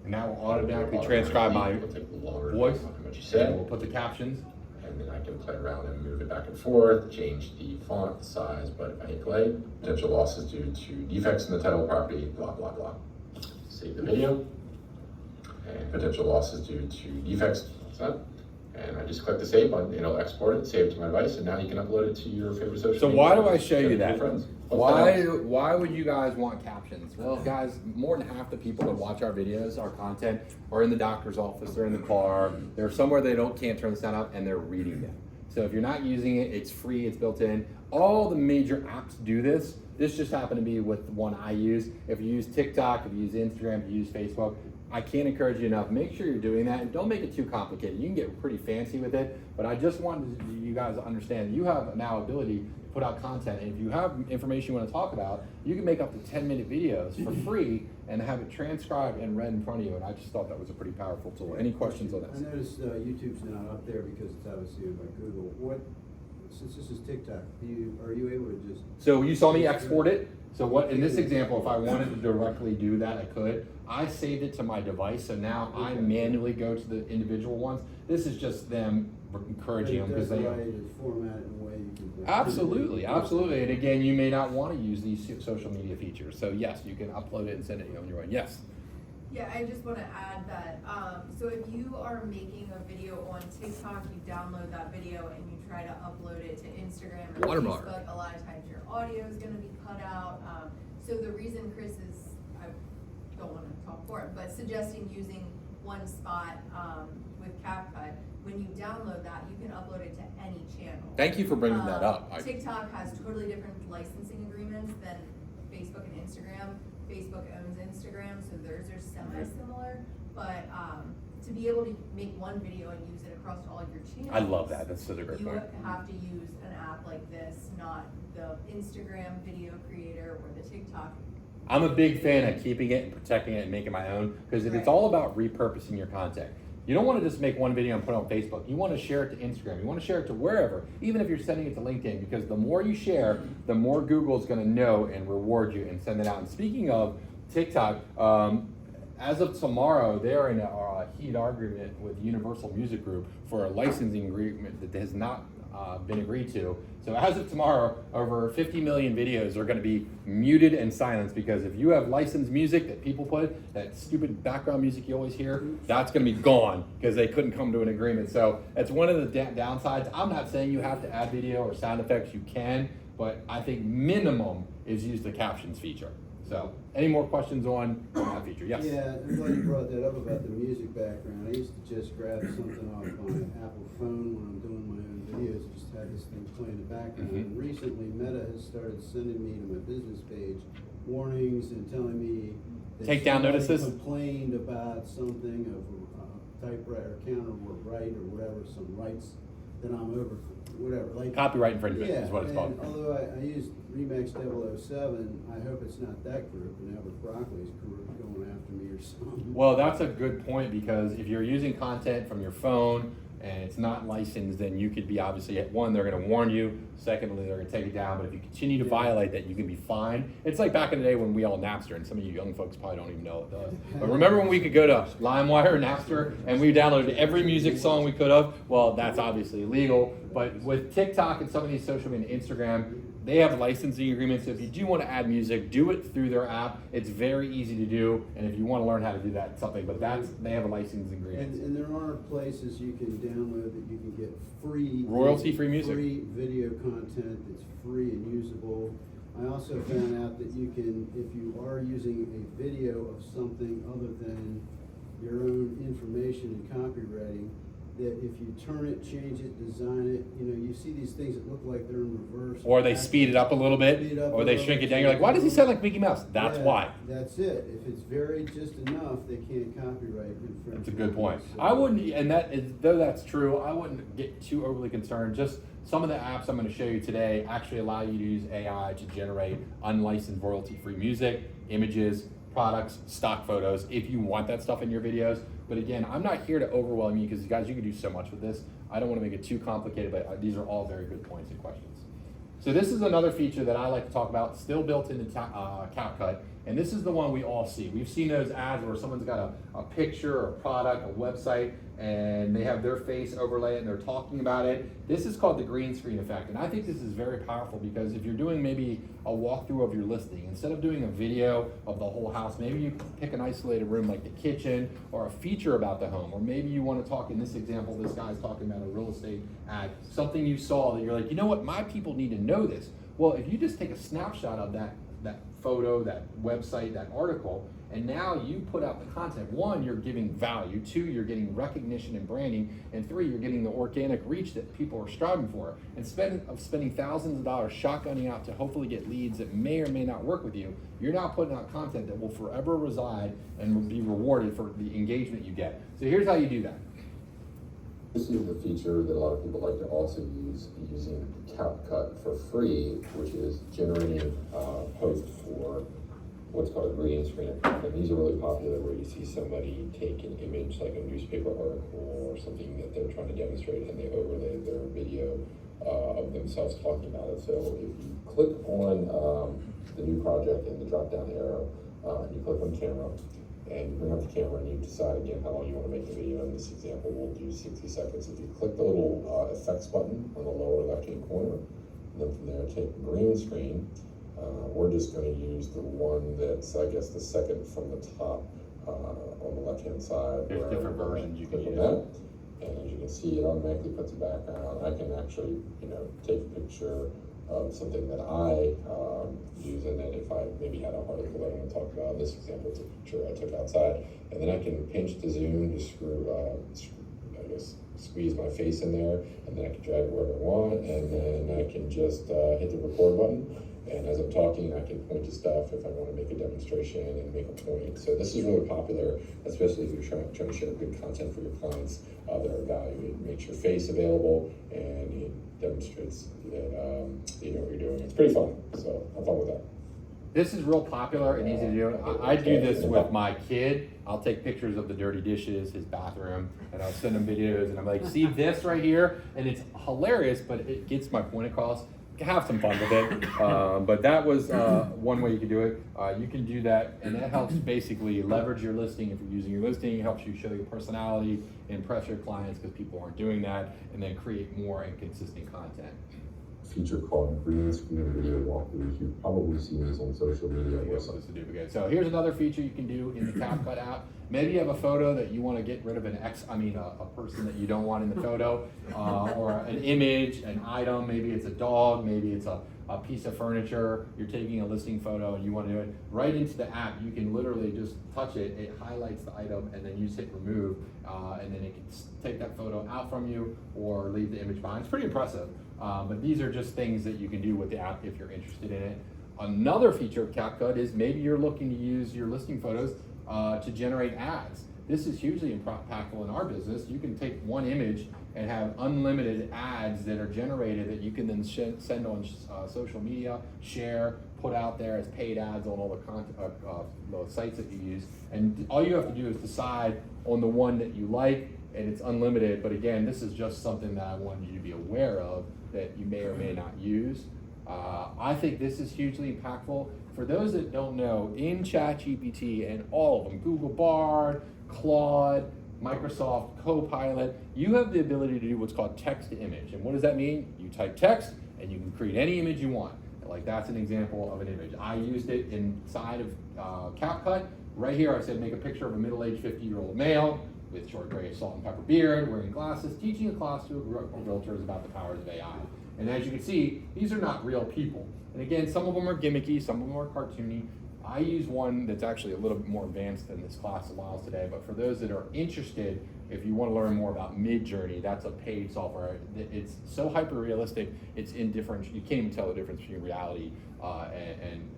And that will automatically transcribe my voice, what you said. and we'll put the captions. And then I can play around and move it back and forth, change the font, the size, but if I hit play, potential losses due to defects in the title of property, blah, blah, blah. Save the video, and potential losses due to defects, what's that? And I just click the save button, it'll export it, save it to my device, and now you can upload it to your favorite social So media. why do I show you that? Friends. Why would you guys want captions? Well, guys, more than half the people that watch our videos, our content, are in the doctor's office, they're in the car, they're somewhere they can't turn the sound up, and they're reading them. So if you're not using it, it's free, it's built in. All the major apps do this. This just happened to be with one I use. If you use TikTok, if you use Instagram, if you use Facebook, I can't encourage you enough. Make sure you're doing that, and don't make it too complicated. You can get pretty fancy with it, but I just wanted you guys to understand you have now ability to put out content, and if you have information you want to talk about, you can make up to 10-minute videos for free and have it transcribed and read in front of you, and I just thought that was a pretty powerful tool. Any questions on I this? noticed YouTube's not up there because it's obviously owned by Google. since this is TikTok, are you able to just? So you saw me export it. So what, in this example, if I wanted to directly do that, I could. I saved it to my device, so now I manually go to the individual ones. This is just them encouraging them because Does they. allow you to format it in a way you can. Absolutely, absolutely. And again, you may not want to use these social media features. So yes, you can upload it and send it on your own. Yes. Yeah, I just want to add that, so if you are making a video on TikTok, you download that video and you try to upload it to Instagram or Watermark. Facebook, a lot of times your audio is going to be cut out. So the reason Chris is, I don't want to talk for him, but suggesting using one spot with CapCut, when you download that, you can upload it to any channel. Thank you for bringing that up. TikTok has totally different licensing agreements than Facebook and Instagram. Facebook owns Instagram, so theirs are semi-similar, but to be able to make one video and use it across all your channels. I love that. That's such a great You point. have to use an app like this, not the Instagram video creator or the TikTok. I'm a big fan of keeping it and protecting it and making my own because it's Right. all about repurposing your content. You don't want to just make one video and put it on Facebook. You want to share it to Instagram. You want to share it to wherever, even if you're sending it to LinkedIn, because the more you share, the more Google's going to know and reward you and send it out. And speaking of TikTok, as of tomorrow, they are in a heated argument with Universal Music Group for a licensing agreement that has not been agreed to. So as of tomorrow, over 50 million videos are going to be muted and silenced because if you have licensed music that people put, that stupid background music you always hear, that's going to be gone because they couldn't come to an agreement. So it's one of the downsides. I'm not saying you have to add video or sound effects. You can, but I think minimum is use the captions feature. So any more questions on that feature? Yes. Yeah, I'm glad you brought that up about the music background. I used to just grab something off my Apple phone when I'm doing my own videos, just had this thing play in the background. Mhm. And recently, Meta has started sending me to my business page warnings and telling me that Take down somebody notices? complained about something of typewriter counter were right or whatever, some rights that I'm over, whatever. Like Copyright infringement yeah, is what it's and called. although I used Remax 007, I hope it's not that group and Albert Broccoli's group going after me or something. Well, that's a good point because if you're using content from your phone and it's not licensed, then you could be obviously, one, they're going to warn you. Secondly, they're going to take it down. But if you continue to violate that, you can be fined. It's like back in the day when we all Napster, and some of you young folks probably don't even know what it does. But remember when we could go to LimeWire or Napster and we downloaded every music song we could have? Well, that's obviously illegal. But with TikTok and some of these social media, Instagram, they have licensing agreements. So if you do want to add music, do it through their app. It's very easy to do. And if you want to learn how to do that, it's something. But they have a licensing agreement. And there are places you can download that you can get free. Royalty-free music. Free video content that's free and usable. I also found out that you can, if you are using a video of something other than your own information and copywriting, that if you turn it, change it, design it, you see these things that look like they're in reverse. Or they speed it up a little bit, Speed up or a they little shrink it bit. down. You're like, why does he sound like Mickey Mouse? That's Yeah, why. That's it. If it's varied just enough, they can't copyright infringement. That's a good point. So- I wouldn't, and that is, though that's true, I wouldn't get too overly concerned. Just some of the apps I'm going to show you today actually allow you to use AI to generate unlicensed royalty-free music, images, products, stock photos, if you want that stuff in your videos. But again, I'm not here to overwhelm you because guys, you can do so much with this. I don't want to make it too complicated, but these are all very good points and questions. So this is another feature that I like to talk about, still built into CapCut, and this is the one we all see. We've seen those ads where someone's got a picture or a product, a website, and they have their face overlay and they're talking about it. This is called the green screen effect, and I think this is very powerful because if you're doing maybe a walkthrough of your listing, instead of doing a video of the whole house, maybe you pick an isolated room like the kitchen or a feature about the home, or maybe you want to talk, in this example, this guy's talking about a real estate ad, something you saw that you're like, you know what, my people need to know this. Well, if you just take a snapshot of that photo, that website, that article, and now you put out the content. One, you're giving value. Two, you're getting recognition and branding. And three, you're getting the organic reach that people are striving for. And spending thousands of dollars shotgunning out to hopefully get leads that may or may not work with you, you're now putting out content that will forever reside and will be rewarded for the engagement you get. So here's how you do that. This is the feature that a lot of people like to also use using CapCut for free, which is generating posts for what's called a green screen effect. And these are really popular where you see somebody take an image like a newspaper article or something that they're trying to demonstrate and they overlay their video of themselves talking about it. So if you click on the new project and the drop down arrow, you click on camera, and you bring up the camera and you decide again how long you want to make the video. In this example, we'll do 60 seconds. If you click the little effects button on the lower left-hand corner, and then from there take green screen. We're just going to use the one that's, I guess, the second from the top on the left-hand side. There's different versions you can click on use. that. And as you can see, it automatically puts a background. I can actually, take a picture of something that I use, and then if I maybe had an article that I want to talk about, in this example, it's a picture I took outside, and then I can pinch to zoom, just squeeze my face in there, and then I can drag it wherever I want, and then I can just hit the record button. And as I'm talking, I can point to stuff if I want to make a demonstration and make a point. So this is really popular, especially if you're trying to share good content for your clients that are valued. It makes your face available, and it demonstrates that you know what you're doing. It's pretty fun, so have fun with that. This is real popular and easy to do. I do this with my kid. I'll take pictures of the dirty dishes, his bathroom, and I'll send him videos, and I'm like, see this right here? And it's hilarious, but it gets my point across. Have some fun with it. But that was one way you can do it. You can do that, and that helps basically leverage your listing. If you're using your listing, it helps you show your personality, impress your clients because people aren't doing that, and then create more and consistent content. Feature called green screen video walkthroughs. You've probably seen these on social media. So here's another feature you can do in the CapCut app. Maybe you have a photo that you want to get rid of a person that you don't want in the photo, or an image, an item. Maybe it's a dog, maybe it's a piece of furniture. You're taking a listing photo and you want to do it right into the app. You can literally just touch it. It highlights the item, and then you just hit remove, and then it can take that photo out from you or leave the image behind. It's pretty impressive. But these are just things that you can do with the app if you're interested in it. Another feature of CapCut is maybe you're looking to use your listing photos to generate ads. This is hugely impactful in our business. You can take one image and have unlimited ads that are generated that you can then send on social media, share, put out there as paid ads on all the sites that you use. And all you have to do is decide on the one that you like, and it's unlimited. But again, this is just something that I wanted you to be aware of that you may or may not use. I think this is hugely impactful. For those that don't know, in ChatGPT and all of them, Google Bard, Claude, Microsoft Copilot, you have the ability to do what's called text to image. And what does that mean? You type text and you can create any image you want. Like that's an example of an image. I used it inside of CapCut. Right here I said make a picture of a middle-aged 50-year-old male with short gray salt and pepper beard, wearing glasses, teaching a class to realtors about the powers of AI. And as you can see, these are not real people. And again, some of them are gimmicky, some of them are cartoony. I use one that's actually a little bit more advanced than this class allows today, but for those that are interested, if you want to learn more about Midjourney, that's a paid software. It's so hyper-realistic, it's indifferent. You can't even tell the difference between reality and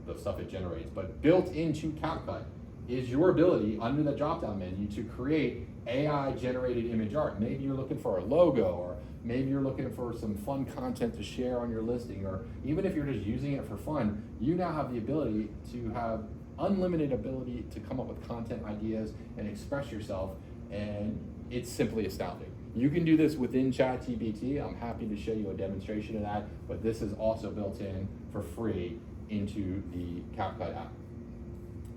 the stuff it generates. But built into CapCut is your ability under the drop-down menu to create AI-generated image art. Maybe you're looking for a logo, or maybe you're looking for some fun content to share on your listing, or even if you're just using it for fun, you now have the ability to have unlimited ability to come up with content ideas and express yourself, and it's simply astounding. You can do this within ChatGPT. I'm happy to show you a demonstration of that, but this is also built in for free into the CapCut app.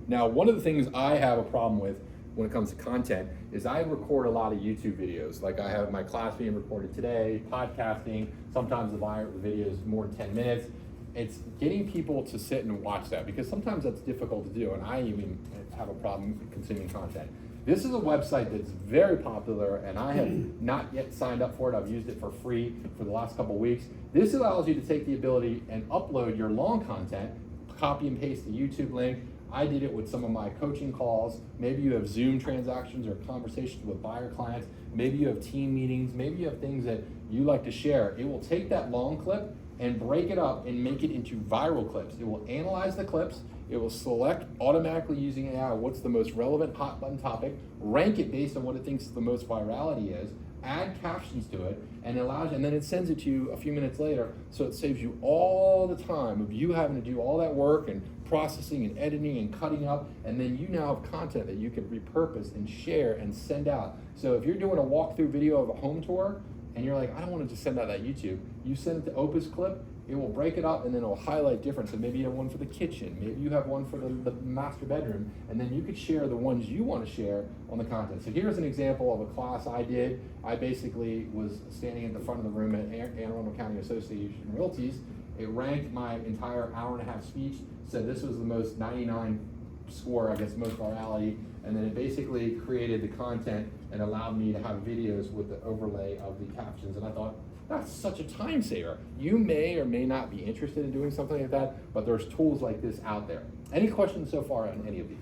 Now, one of the things I have a problem with when it comes to content is I record a lot of YouTube videos. Like I have my class being recorded today, podcasting, sometimes the video is more than 10 minutes. It's getting people to sit and watch that, because sometimes that's difficult to do, and I even have a problem consuming content. This is a website that's very popular, and I have not yet signed up for it. I've used it for free for the last couple weeks. This allows you to take the ability and upload your long content, copy and paste the YouTube link. I did it with some of my coaching calls. Maybe you have Zoom transactions or conversations with buyer clients. Maybe you have team meetings. Maybe you have things that you like to share. It will take that long clip and break it up and make it into viral clips. It will analyze the clips. It will select automatically using AI what's the most relevant hot button topic, rank it based on what it thinks the most virality is, add captions to it, and then it sends it to you a few minutes later, so it saves you all the time of you having to do all that work and processing and editing and cutting up, and then you now have content that you can repurpose and share and send out. So if you're doing a walkthrough video of a home tour, and you're like, I don't want to just send out that YouTube. You send it to Opus Clip, it will break it up and then it'll highlight different. So maybe you have one for the kitchen, maybe you have one for the master bedroom, and then you could share the ones you want to share on the content. So here's an example of a class I did. I basically was standing at the front of the room at Anne Arundel County Association Realties. It ranked my entire hour-and-a-half speech, said this was the most 99 score, I guess, most virality, and then it basically created the content and allowed me to have videos with the overlay of the captions. And I thought, that's such a time saver. You may or may not be interested in doing something like that, but there's tools like this out there. Any questions so far on any of these?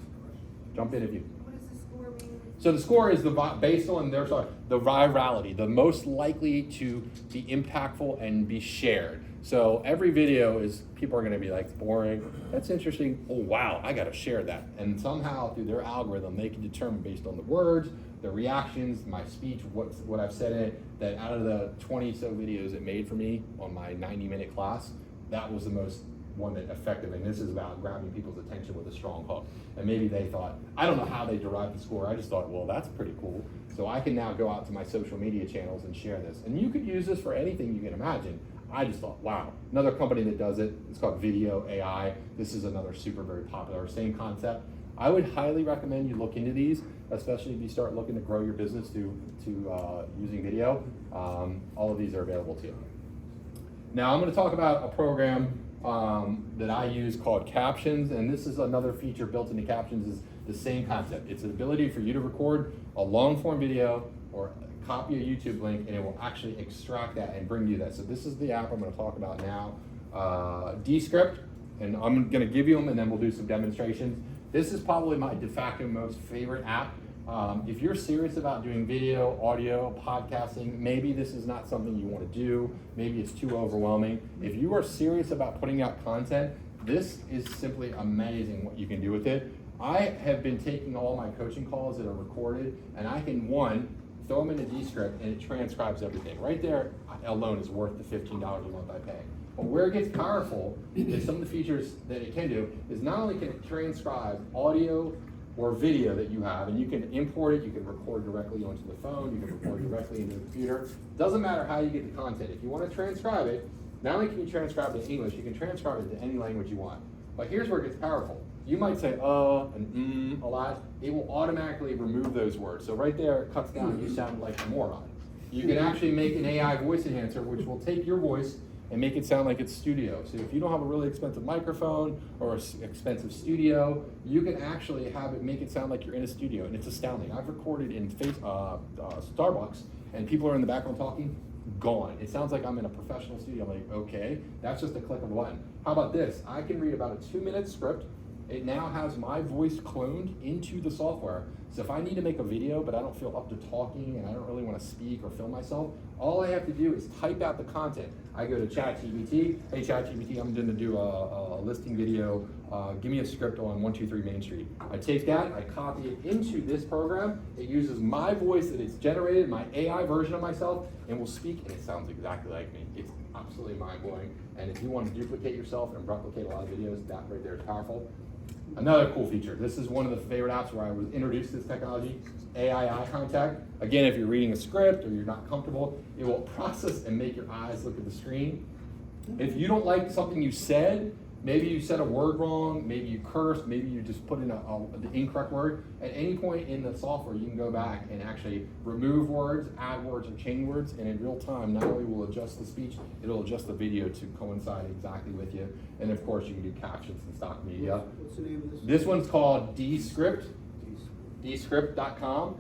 Jump in if you. What does the score mean? So the score is based on the virality, the most likely to be impactful and be shared. So every video is, people are gonna be like, boring, that's interesting, oh wow, I gotta share that. And somehow through their algorithm, they can determine based on the words, the reactions, my speech, what I've said in it, that out of the 20 so videos it made for me on my 90-minute class, that was the most one that effective. And this is about grabbing people's attention with a strong hook. And maybe they thought, I don't know how they derived the score, I just thought, well, that's pretty cool. So I can now go out to my social media channels and share this. And you could use this for anything you can imagine. I just thought, wow. Another company that does it, it's called Video AI. This is another very popular, same concept. I would highly recommend you look into these, especially if you start looking to grow your business to using video. All of these are available to you. Now I'm going to talk about a program that I use called Captions, and this is another feature built into Captions, is the same concept. It's an ability for you to record a long form video or copy a YouTube link, and it will actually extract that and bring you that. So this is the app I'm going to talk about now, Descript, and I'm going to give you them and then we'll do some demonstrations. This is probably my de facto most favorite app. If you're serious about doing video, audio, podcasting, maybe this is not something you want to do. Maybe it's too overwhelming. If you are serious about putting out content, this is simply amazing what you can do with it. I have been taking all my coaching calls that are recorded, and I can, throw them into Descript and it transcribes everything. Right there alone is worth the $15 a month I pay. But where it gets powerful is some of the features that it can do is not only can it transcribe audio or video that you have, and you can import it, you can record directly onto the phone, you can record directly into the computer. Doesn't matter how you get the content. If you want to transcribe it, not only can you transcribe it to English, you can transcribe it to any language you want. But here's where it gets powerful. You might say and a lot. It will automatically remove those words. So right there, it cuts down, you sound like a moron. You can actually make an AI voice enhancer, which will take your voice and make it sound like it's studio. So if you don't have a really expensive microphone or an expensive studio, you can actually have it make it sound like you're in a studio, and it's astounding. I've recorded in Starbucks, and people are in the background talking, gone. It sounds like I'm in a professional studio. I'm like, okay, that's just a click of a button. How about this? I can read about a 2-minute script. It now has my voice cloned into the software. So if I need to make a video, but I don't feel up to talking and I don't really want to speak or film myself, all I have to do is type out the content. I go to ChatGPT, hey ChatGPT, I'm going to do a listing video, give me a script on 123 Main Street. I take that, I copy it into this program, it uses my voice that it's generated, my AI version of myself, and will speak, and it sounds exactly like me. It's absolutely mind-blowing, and if you want to duplicate yourself and replicate a lot of videos, that right there is powerful. Another cool feature, this is one of the favorite apps where I was introduced to this technology, AI eye contact. Again, if you're reading a script or you're not comfortable, it will process and make your eyes look at the screen. If you don't like something you said, maybe you said a word wrong, maybe you cursed, maybe you just put in the incorrect word, at any point in the software you can go back and actually remove words, add words, or change words, and in real time, not only will adjust the speech, it'll adjust the video to coincide exactly with you. And of course, you can do captions and stock media. What's the name of this? This one's called Descript, Descript.com.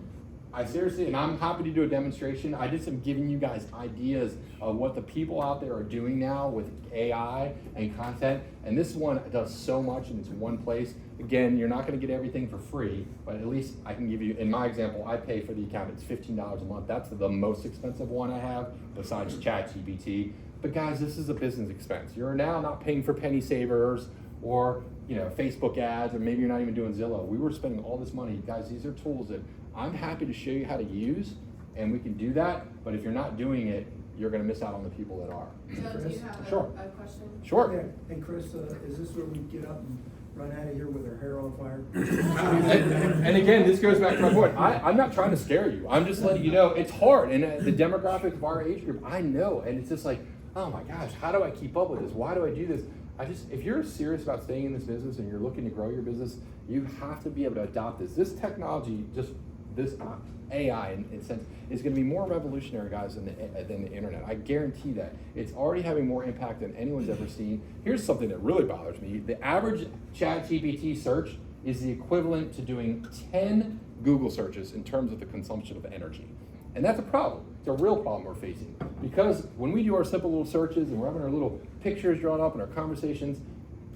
I seriously, and I'm happy to do a demonstration. I just am giving you guys ideas of what the people out there are doing now with AI and content. And this one does so much and it's one place. Again, you're not gonna get everything for free, but at least I can give you, in my example, I pay for the account, it's $15 a month. That's the most expensive one I have besides ChatGPT. But guys, this is a business expense. You're now not paying for penny savers or Facebook ads, or maybe you're not even doing Zillow. We were spending all this money. Guys, these are tools that I'm happy to show you how to use, and we can do that, but if you're not doing it, you're gonna miss out on the people that are. Joe, do you have Sure. a question? Sure. Yeah, and Chris, is this where we get up and run out of here with her hair on fire. And again, this goes back to my point. I'm not trying to scare you. I'm just letting you know it's hard. And the demographic of our age group, I know. And it's just like, oh my gosh, how do I keep up with this? Why do I do this? If you're serious about staying in this business and you're looking to grow your business, you have to be able to adopt this. This technology, this AI in a sense, is going to be more revolutionary, guys, than the internet. I guarantee that. It's already having more impact than anyone's ever seen. Here's something that really bothers me. The average ChatGPT search is the equivalent to doing 10 Google searches in terms of the consumption of energy. And that's a problem. It's a real problem we're facing. Because when we do our simple little searches and we're having our little pictures drawn up in our conversations,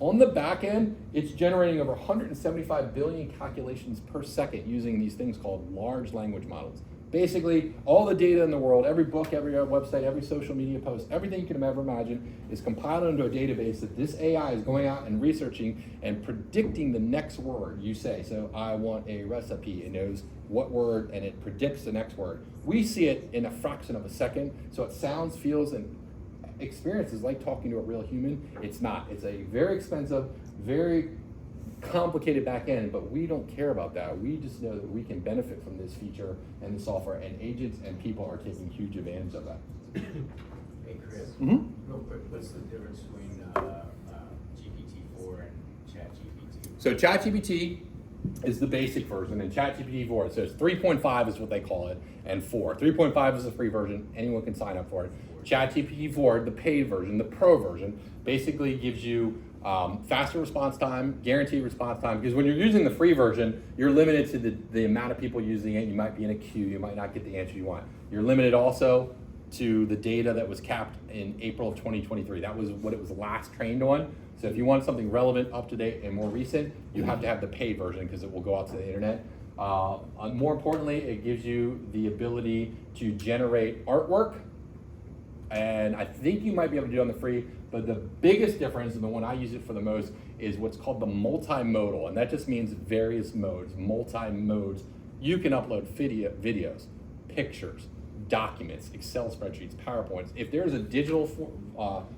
on the back end, it's generating over 175 billion calculations per second using these things called large language models. Basically, all the data in the world, every book, every website, every social media post, everything you can ever imagine is compiled into a database that this AI is going out and researching and predicting the next word you say. So I want a recipe. It knows what word and it predicts the next word. We see it in a fraction of a second, so it sounds, feels, and experiences like talking to a real human. It's not. It's a very expensive, very complicated back end, but we don't care about that. We just know that we can benefit from this feature and the software, and agents and people are taking huge advantage of that. Hey Chris, Mhm. real quick, what's the difference between GPT-4 and ChatGPT? So ChatGPT is the basic version, and ChatGPT 4, so it's 3.5 is what they call it, and 4. 3.5 is the free version, anyone can sign up for it. ChatGPT 4, the paid version, the pro version, basically gives you faster response time, guaranteed response time, because when you're using the free version, you're limited to the amount of people using it. You might be in a queue, you might not get the answer you want. You're limited also to the data that was capped in April of 2023. That was what it was last trained on. So if you want something relevant, up to date, and more recent, you have to have the paid version because it will go out to the internet. More importantly, it gives you the ability to generate artwork, and I think you might be able to do it on the free, but the biggest difference, and the one I use it for the most, is what's called the multimodal, and that just means various modes, multi-modes. You can upload videos, pictures, documents, Excel spreadsheets, PowerPoints. If there's a digital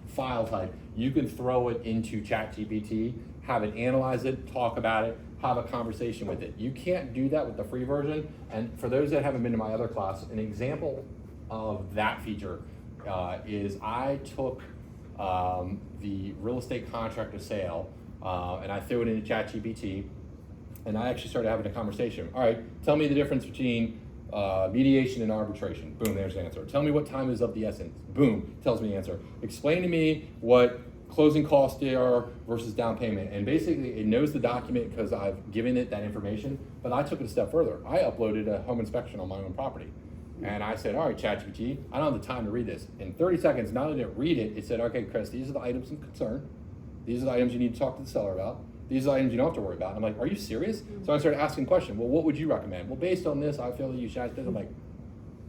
file type, you can throw it into ChatGPT, have it analyze it, talk about it, have a conversation with it. You can't do that with the free version, and for those that haven't been to my other class, an example of that feature is I took the real estate contract of sale and I threw it into ChatGPT, and I actually started having a conversation. All right, tell me the difference between mediation and arbitration. Boom, there's the answer. Tell me what time is of the essence. Boom, tells me the answer. Explain to me what closing costs are versus down payment. And basically it knows the document because I've given it that information, but I took it a step further. I uploaded a home inspection on my own property. And I said, all right, ChatGPT, I don't have the time to read this. In 30 seconds, not only did it read it, it said, okay, Chris, these are the items of concern. These are the items you need to talk to the seller about. These are the items you don't have to worry about. I'm like, are you serious? So I started asking questions. Well, what would you recommend? Well, based on this, I feel that you should. I'm like,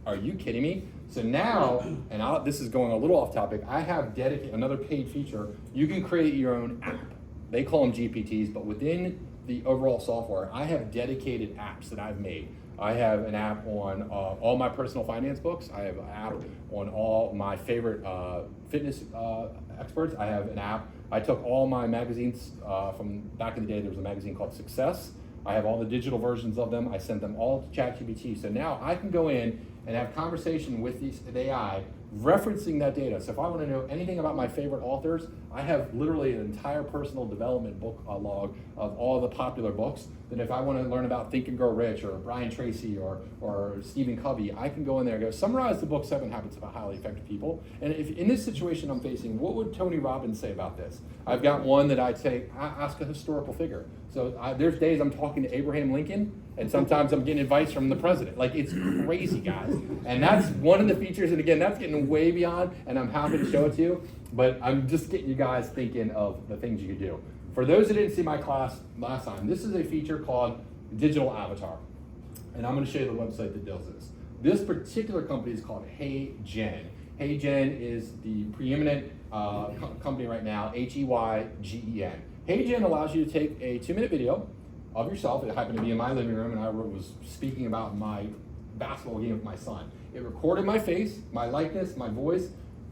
are you kidding me? So now, and this is going a little off topic, I have dedicated another paid feature. You can create your own app. They call them GPTs, but within the overall software, I have dedicated apps that I've made. I have an app on all my personal finance books. I have an app on all my favorite fitness experts. I have an app. I took all my magazines from back in the day. There was a magazine called Success. I have all the digital versions of them. I sent them all to ChatGPT. So now I can go in and have conversation with the AI referencing that data. So if I want to know anything about my favorite authors, I have literally an entire personal development book log of all the popular books. Then if I want to learn about Think and Grow Rich or Brian Tracy or Stephen Covey, I can go in there and go, summarize the book 7 Habits of Highly Effective People. And if in this situation I'm facing, what would Tony Robbins say about this? I've got one that I'd say, ask a historical figure. So there's days I'm talking to Abraham Lincoln, and sometimes I'm getting advice from the president. Like, it's crazy, guys. And that's one of the features, and again, that's getting way beyond, and I'm happy to show it to you, but I'm just getting you guys thinking of the things you could do. For those that didn't see my class last time, this is a feature called Digital Avatar, and I'm gonna show you the website that does this. This particular company is called HeyGen. HeyGen is the preeminent company right now, HeyGen. HeyGen allows you to take a 2-minute video of yourself. It happened to be in my living room, and I was speaking about my basketball game with my son. It recorded my face, my likeness, my voice,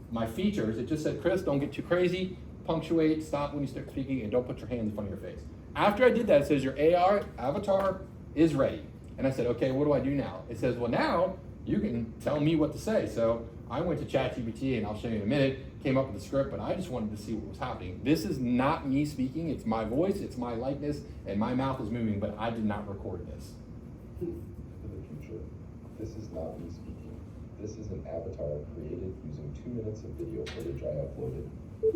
my features. It just said, Chris, don't get too crazy, punctuate, stop when you start speaking, and don't put your hands in front of your face. After I did that, it says your AR avatar is ready. And I said, okay, what do I do now? It says, well, now you can tell me what to say. So I went to ChatGPT, and I'll show you in a minute, came up with the script, but I just wanted to see what was happening. This is not me speaking, it's my voice, it's my likeness, and my mouth is moving, but I did not record this. For the future, this is not me speaking. This is an avatar created using 2 minutes of video footage I uploaded.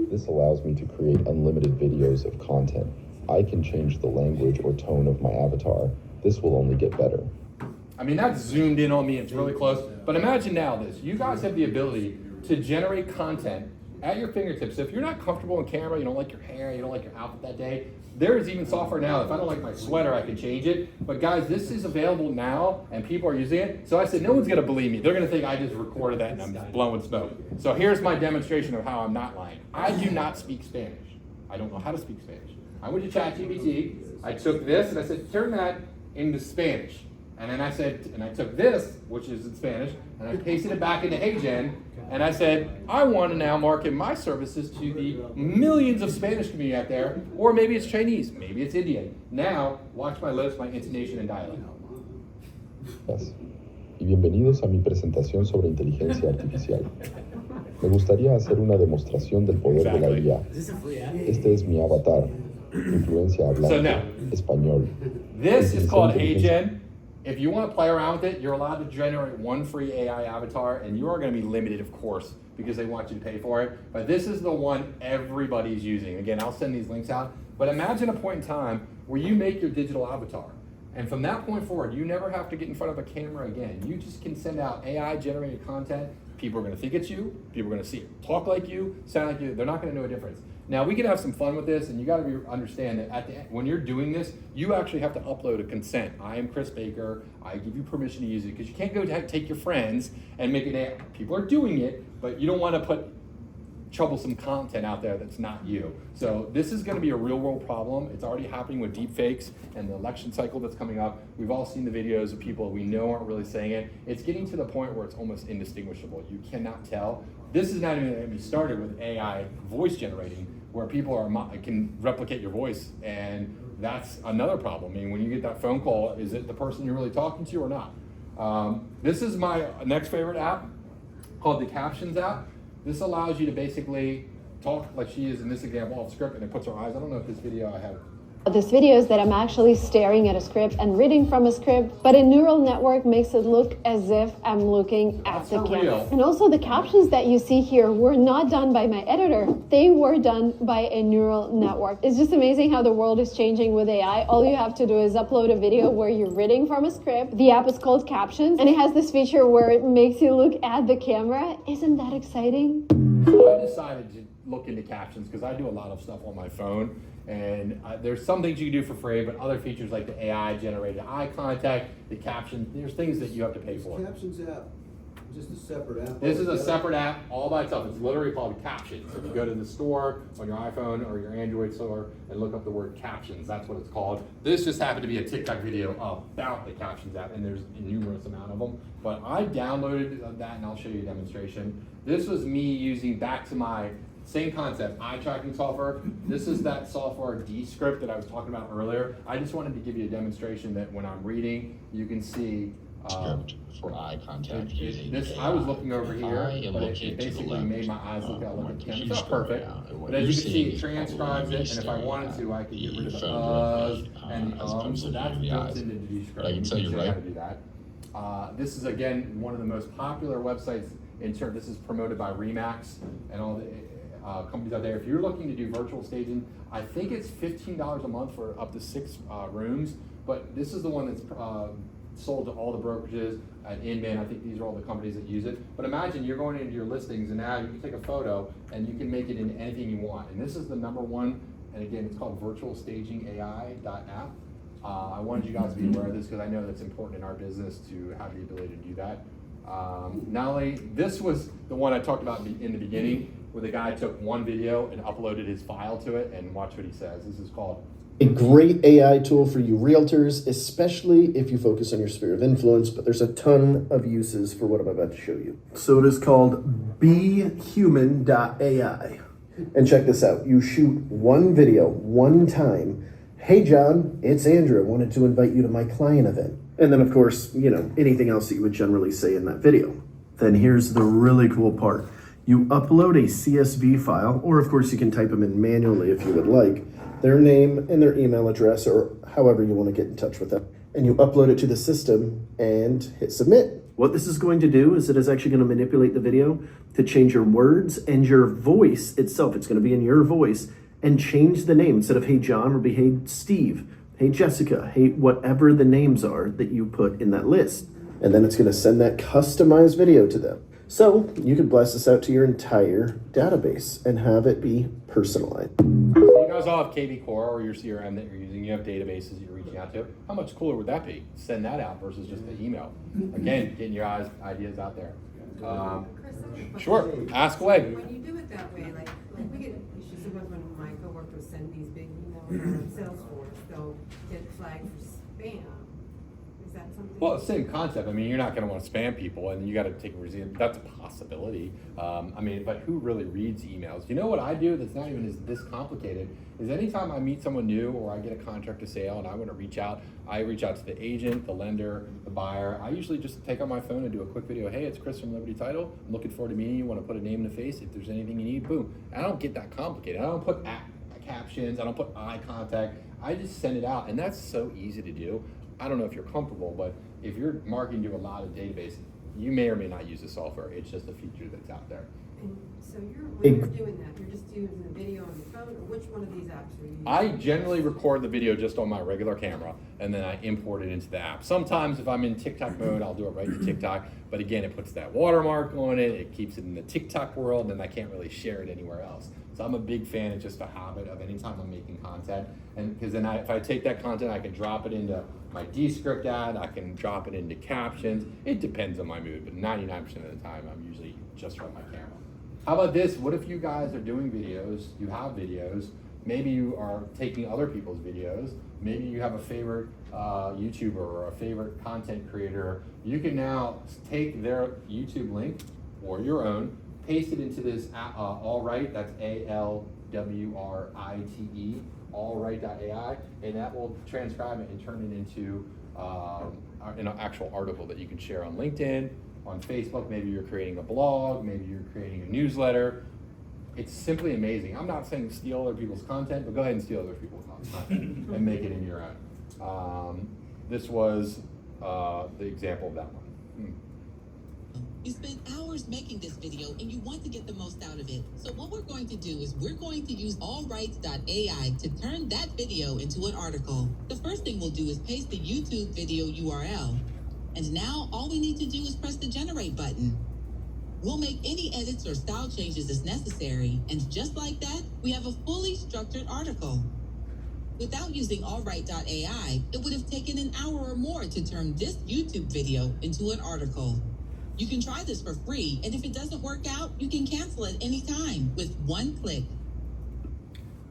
This allows me to create unlimited videos of content. I can change the language or tone of my avatar. This will only get better. I mean, that's zoomed in on me, it's really close. But imagine now this, you guys have the ability to generate content at your fingertips. If you're not comfortable in camera, you don't like your hair, you don't like your outfit that day, there is even software now. If I don't like my sweater, I can change it. But guys, this is available now, and people are using it. So I said, no one's gonna believe me. They're gonna think I just recorded that and I'm just blowing smoke. So here's my demonstration of how I'm not lying. I do not speak Spanish. I don't know how to speak Spanish. I went to ChatGPT, I took this, and I said, turn that into Spanish. And then I said, and I took this, which is in Spanish, and I pasted it back into HeyGen, and I said, I want to now market my services to the millions of Spanish community out there, or maybe it's Chinese, maybe it's Indian. Now, watch my lips, my intonation, and dialect. Gracias. Y bienvenidos a mi presentación sobre inteligencia artificial. Me gustaría hacer una demostración del poder de la IA. Is this a free ad? Este es mi avatar. Influencia So hablante. now, Español. This is called Inteligencia HeyGen. If you want to play around with it, you're allowed to generate one free AI avatar, and you are going to be limited, of course, because they want you to pay for it. But this is the one everybody's using. Again, I'll send these links out. But imagine a point in time where you make your digital avatar. And from that point forward, you never have to get in front of a camera again. You just can send out AI-generated content. People are going to think it's you. People are going to see it, talk like you, sound like you. They're not going to know a difference. Now, we can have some fun with this, and you got to understand that at the end, when you're doing this, you actually have to upload a consent. I am Chris Baker. I give you permission to use it, because you can't go take your friends and make it. People are doing it, but you don't want to put troublesome content out there that's not you. So this is going to be a real world problem. It's already happening with deep fakes and the election cycle that's coming up. We've all seen the videos of people we know aren't really saying it. It's getting to the point where it's almost indistinguishable. You cannot tell. This is not even going to be started with AI voice generating, where people can replicate your voice, and that's another problem. I mean, when you get that phone call, is it the person you're really talking to or not? This is my next favorite app called the Captions app. This allows you to basically talk like she is in this example off script, and it puts her eyes. I don't know if this video I have. This video is that I'm actually staring at a script and reading from a script, but a neural network makes it look as if I'm looking at the camera. Real. And also the captions that you see here were not done by my editor. They were done by a neural network. It's just amazing how the world is changing with AI. All you have to do is upload a video where you're reading from a script. The app is called Captions, and it has this feature where it makes you look at the camera. Isn't that exciting? So I decided to look into captions because I do a lot of stuff on my phone, and there's some things you can do for free, but other features like the AI generated eye contact, the captions, there's things that you have to pay for. Captions app, just a separate app. This is a separate app all by itself. It's literally called Captions. If you go to the store on your iPhone or your Android store and look up the word Captions, that's what it's called. This just happened to be a TikTok video about the Captions app, and there's a numerous amount of them. But I downloaded that, and I'll show you a demonstration. This was me using back to my same concept, eye tracking software. This is that software Descript that I was talking about earlier. I just wanted to give you a demonstration that when I'm reading, you can see Script for eye contact using this. AI. I was looking over here, I am but it looking to the basically left, made my eyes look out like a the camera. key It's not scroll perfect, down, and what but as you're you can see, seeing it is transcribes probably it, and if I wanted to, I could get rid of the photograph, and the as opposed so to that's the built eyes. into the Descript. But I can tell you show right- how to do that. This is again one of the most popular websites in terms. This is promoted by Remax and all the companies out there. If you're looking to do virtual staging, I think it's $15 a month for up to 6 rooms. But this is the one that's sold to all the brokerages at Inman. I think these are all the companies that use it. But imagine you're going into your listings, and now you can take a photo and you can make it into anything you want. And this is the #1. And again, it's called virtualstagingai.app. I wanted you guys to be aware of this because I know that's important in our business to have the ability to do that. Not only, this was the one I talked about in the beginning, where the guy took one video and uploaded his file to it, and watch what he says. This is called A great AI tool for you realtors, especially if you focus on your sphere of influence, but there's a ton of uses for what I'm about to show you. So it is called BeHuman.ai. And check this out. You shoot one video one time, Hey John, it's Andrew. I wanted to invite you to my client event. And then of course, anything else that you would generally say in that video. Then here's the really cool part. You upload a CSV file, or of course you can type them in manually if you would like, their name and their email address, or however you want to get in touch with them. And you upload it to the system and hit submit. What this is going to do is it is actually going to manipulate the video to change your words and your voice itself. It's going to be in your voice and change the name. Instead of hey John, it'll be hey Steve, hey Jessica, hey whatever the names are that you put in that list. And then it's going to send that customized video to them. So you could blast this out to your entire database and have it be personalized. You guys all have KV Core or your CRM that you're using. You have databases that you're reaching out to. How much cooler would that be? Send that out versus just an email. Again, getting your ideas out there. Sure, ask away. When you do it that way, like we get issues sometimes when my coworkers send these big emails on Salesforce, they'll get flagged for spam. Is that something? Well, same concept. I mean, you're not going to want to spam people, and you got to take a receipt. That's a possibility. But who really reads emails? You know what I do that's not even this complicated is anytime I meet someone new or I get a contract to sale and I want to reach out, I reach out to the agent, the lender, the buyer. I usually just take out my phone and do a quick video. Hey, it's Chris from Liberty Title. I'm looking forward to meeting you. Want to put a name in the face? If there's anything you need, boom. I don't get that complicated. I don't put captions. I don't put eye contact. I just send it out, and that's so easy to do. I don't know if you're comfortable, but if you're marketing to a lot of databases, you may or may not use the software. It's just a feature that's out there. And so when you're doing that, you're just using the video on your phone, or which one of these apps are you using? I generally record the video just on my regular camera, and then I import it into the app. Sometimes if I'm in TikTok mode, I'll do it right in TikTok. But again, it puts that watermark on it. It keeps it in the TikTok world, and I can't really share it anywhere else. So I'm a big fan of just a habit of anytime I'm making content. And because then if I take that content, I can drop it into my Descript ad, I can drop it into captions. It depends on my mood, but 99% of the time, I'm usually just on my camera. How about this? What if you guys are doing videos, you have videos, maybe you are taking other people's videos, maybe you have a favorite YouTuber or a favorite content creator. You can now take their YouTube link or your own, paste it into this Allwrite, that's ALWRITE, allwrite.ai, and that will transcribe it and turn it into an actual article that you can share on LinkedIn, on Facebook. Maybe you're creating a blog, maybe you're creating a newsletter. It's simply amazing. I'm not saying steal other people's content, but go ahead and steal other people's content and make it in your own. This was the example of that one. You spent hours making this video and you want to get the most out of it. So what we're going to do is we're going to use allwrite.ai to turn that video into an article. The first thing we'll do is paste the YouTube video URL. And now all we need to do is press the generate button. We'll make any edits or style changes as necessary. And just like that, we have a fully structured article. Without using allwrite.ai, it would have taken an hour or more to turn this YouTube video into an article. You can try this for free, and if it doesn't work out, you can cancel it anytime with one click.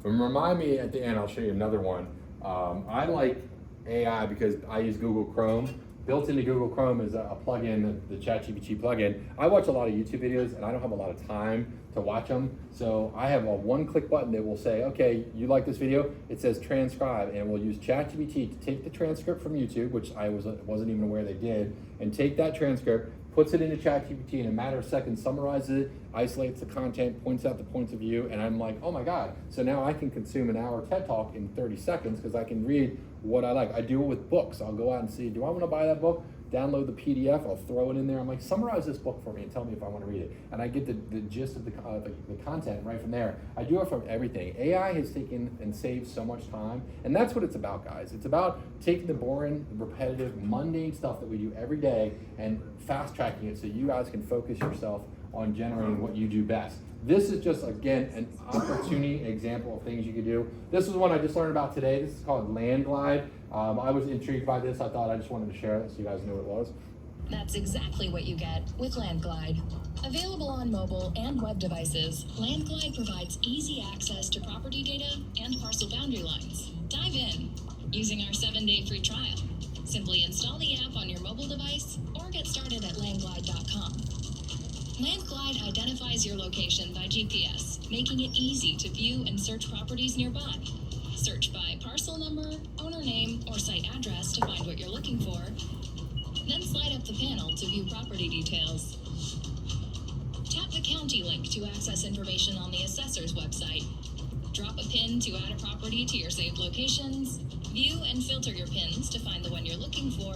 And remind me at the end, I'll show you another one. I like AI because I use Google Chrome. Built into Google Chrome is a plugin, the ChatGPT plugin. I watch a lot of YouTube videos and I don't have a lot of time to watch them. So I have a one-click button that will say, okay, you like this video? It says transcribe, and we'll use ChatGPT to take the transcript from YouTube, which I wasn't even aware they did, and take that transcript, puts it into ChatGPT in a matter of seconds, summarizes it, isolates the content, points out the points of view, and I'm like, oh my God. So now I can consume an hour TED Talk in 30 seconds because I can read what I like. I do it with books. I'll go out and see, do I want to buy that book? Download the PDF, I'll throw it in there. I'm like, summarize this book for me and tell me if I want to read it. And I get the gist of the content right from there. I do it from everything. AI has taken and saved so much time. And that's what it's about, guys. It's about taking the boring, repetitive, mundane stuff that we do every day and fast tracking it so you guys can focus yourself on generating what you do best. This is just, again, an opportunity example of things you could do. This is one I just learned about today. This is called LandGlide. I was intrigued by this. I thought I just wanted to share it so you guys knew what it was. That's exactly what you get with LandGlide. Available on mobile and web devices, LandGlide provides easy access to property data and parcel boundary lines. Dive in using our 7-day free trial. Simply install the app on your mobile device or get started at landglide.com. LandGlide identifies your location by GPS, making it easy to view and search properties nearby. Search by parcel number, owner name, or site address to find what you're looking for. Then slide up the panel to view property details. Tap the county link to access information on the assessor's website. Drop a pin to add a property to your saved locations. View and filter your pins to find the one you're looking for.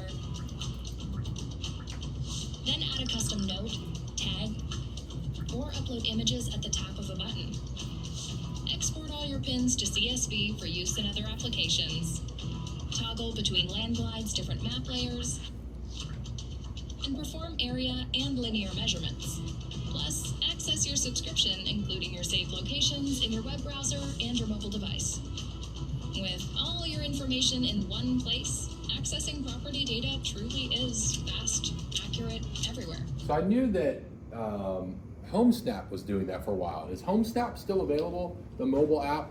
Then add a custom note, tag, or upload images at the tap of a button. Export all your pins to CSV for use in other applications. Toggle between Landglide's different map layers, and perform area and linear measurements. Plus, access your subscription, including your saved locations, in your web browser and your mobile device. With all your information in one place, accessing property data truly is fast, accurate, everywhere. So I knew that HomeSnap was doing that for a while. Is HomeSnap still available, the mobile app?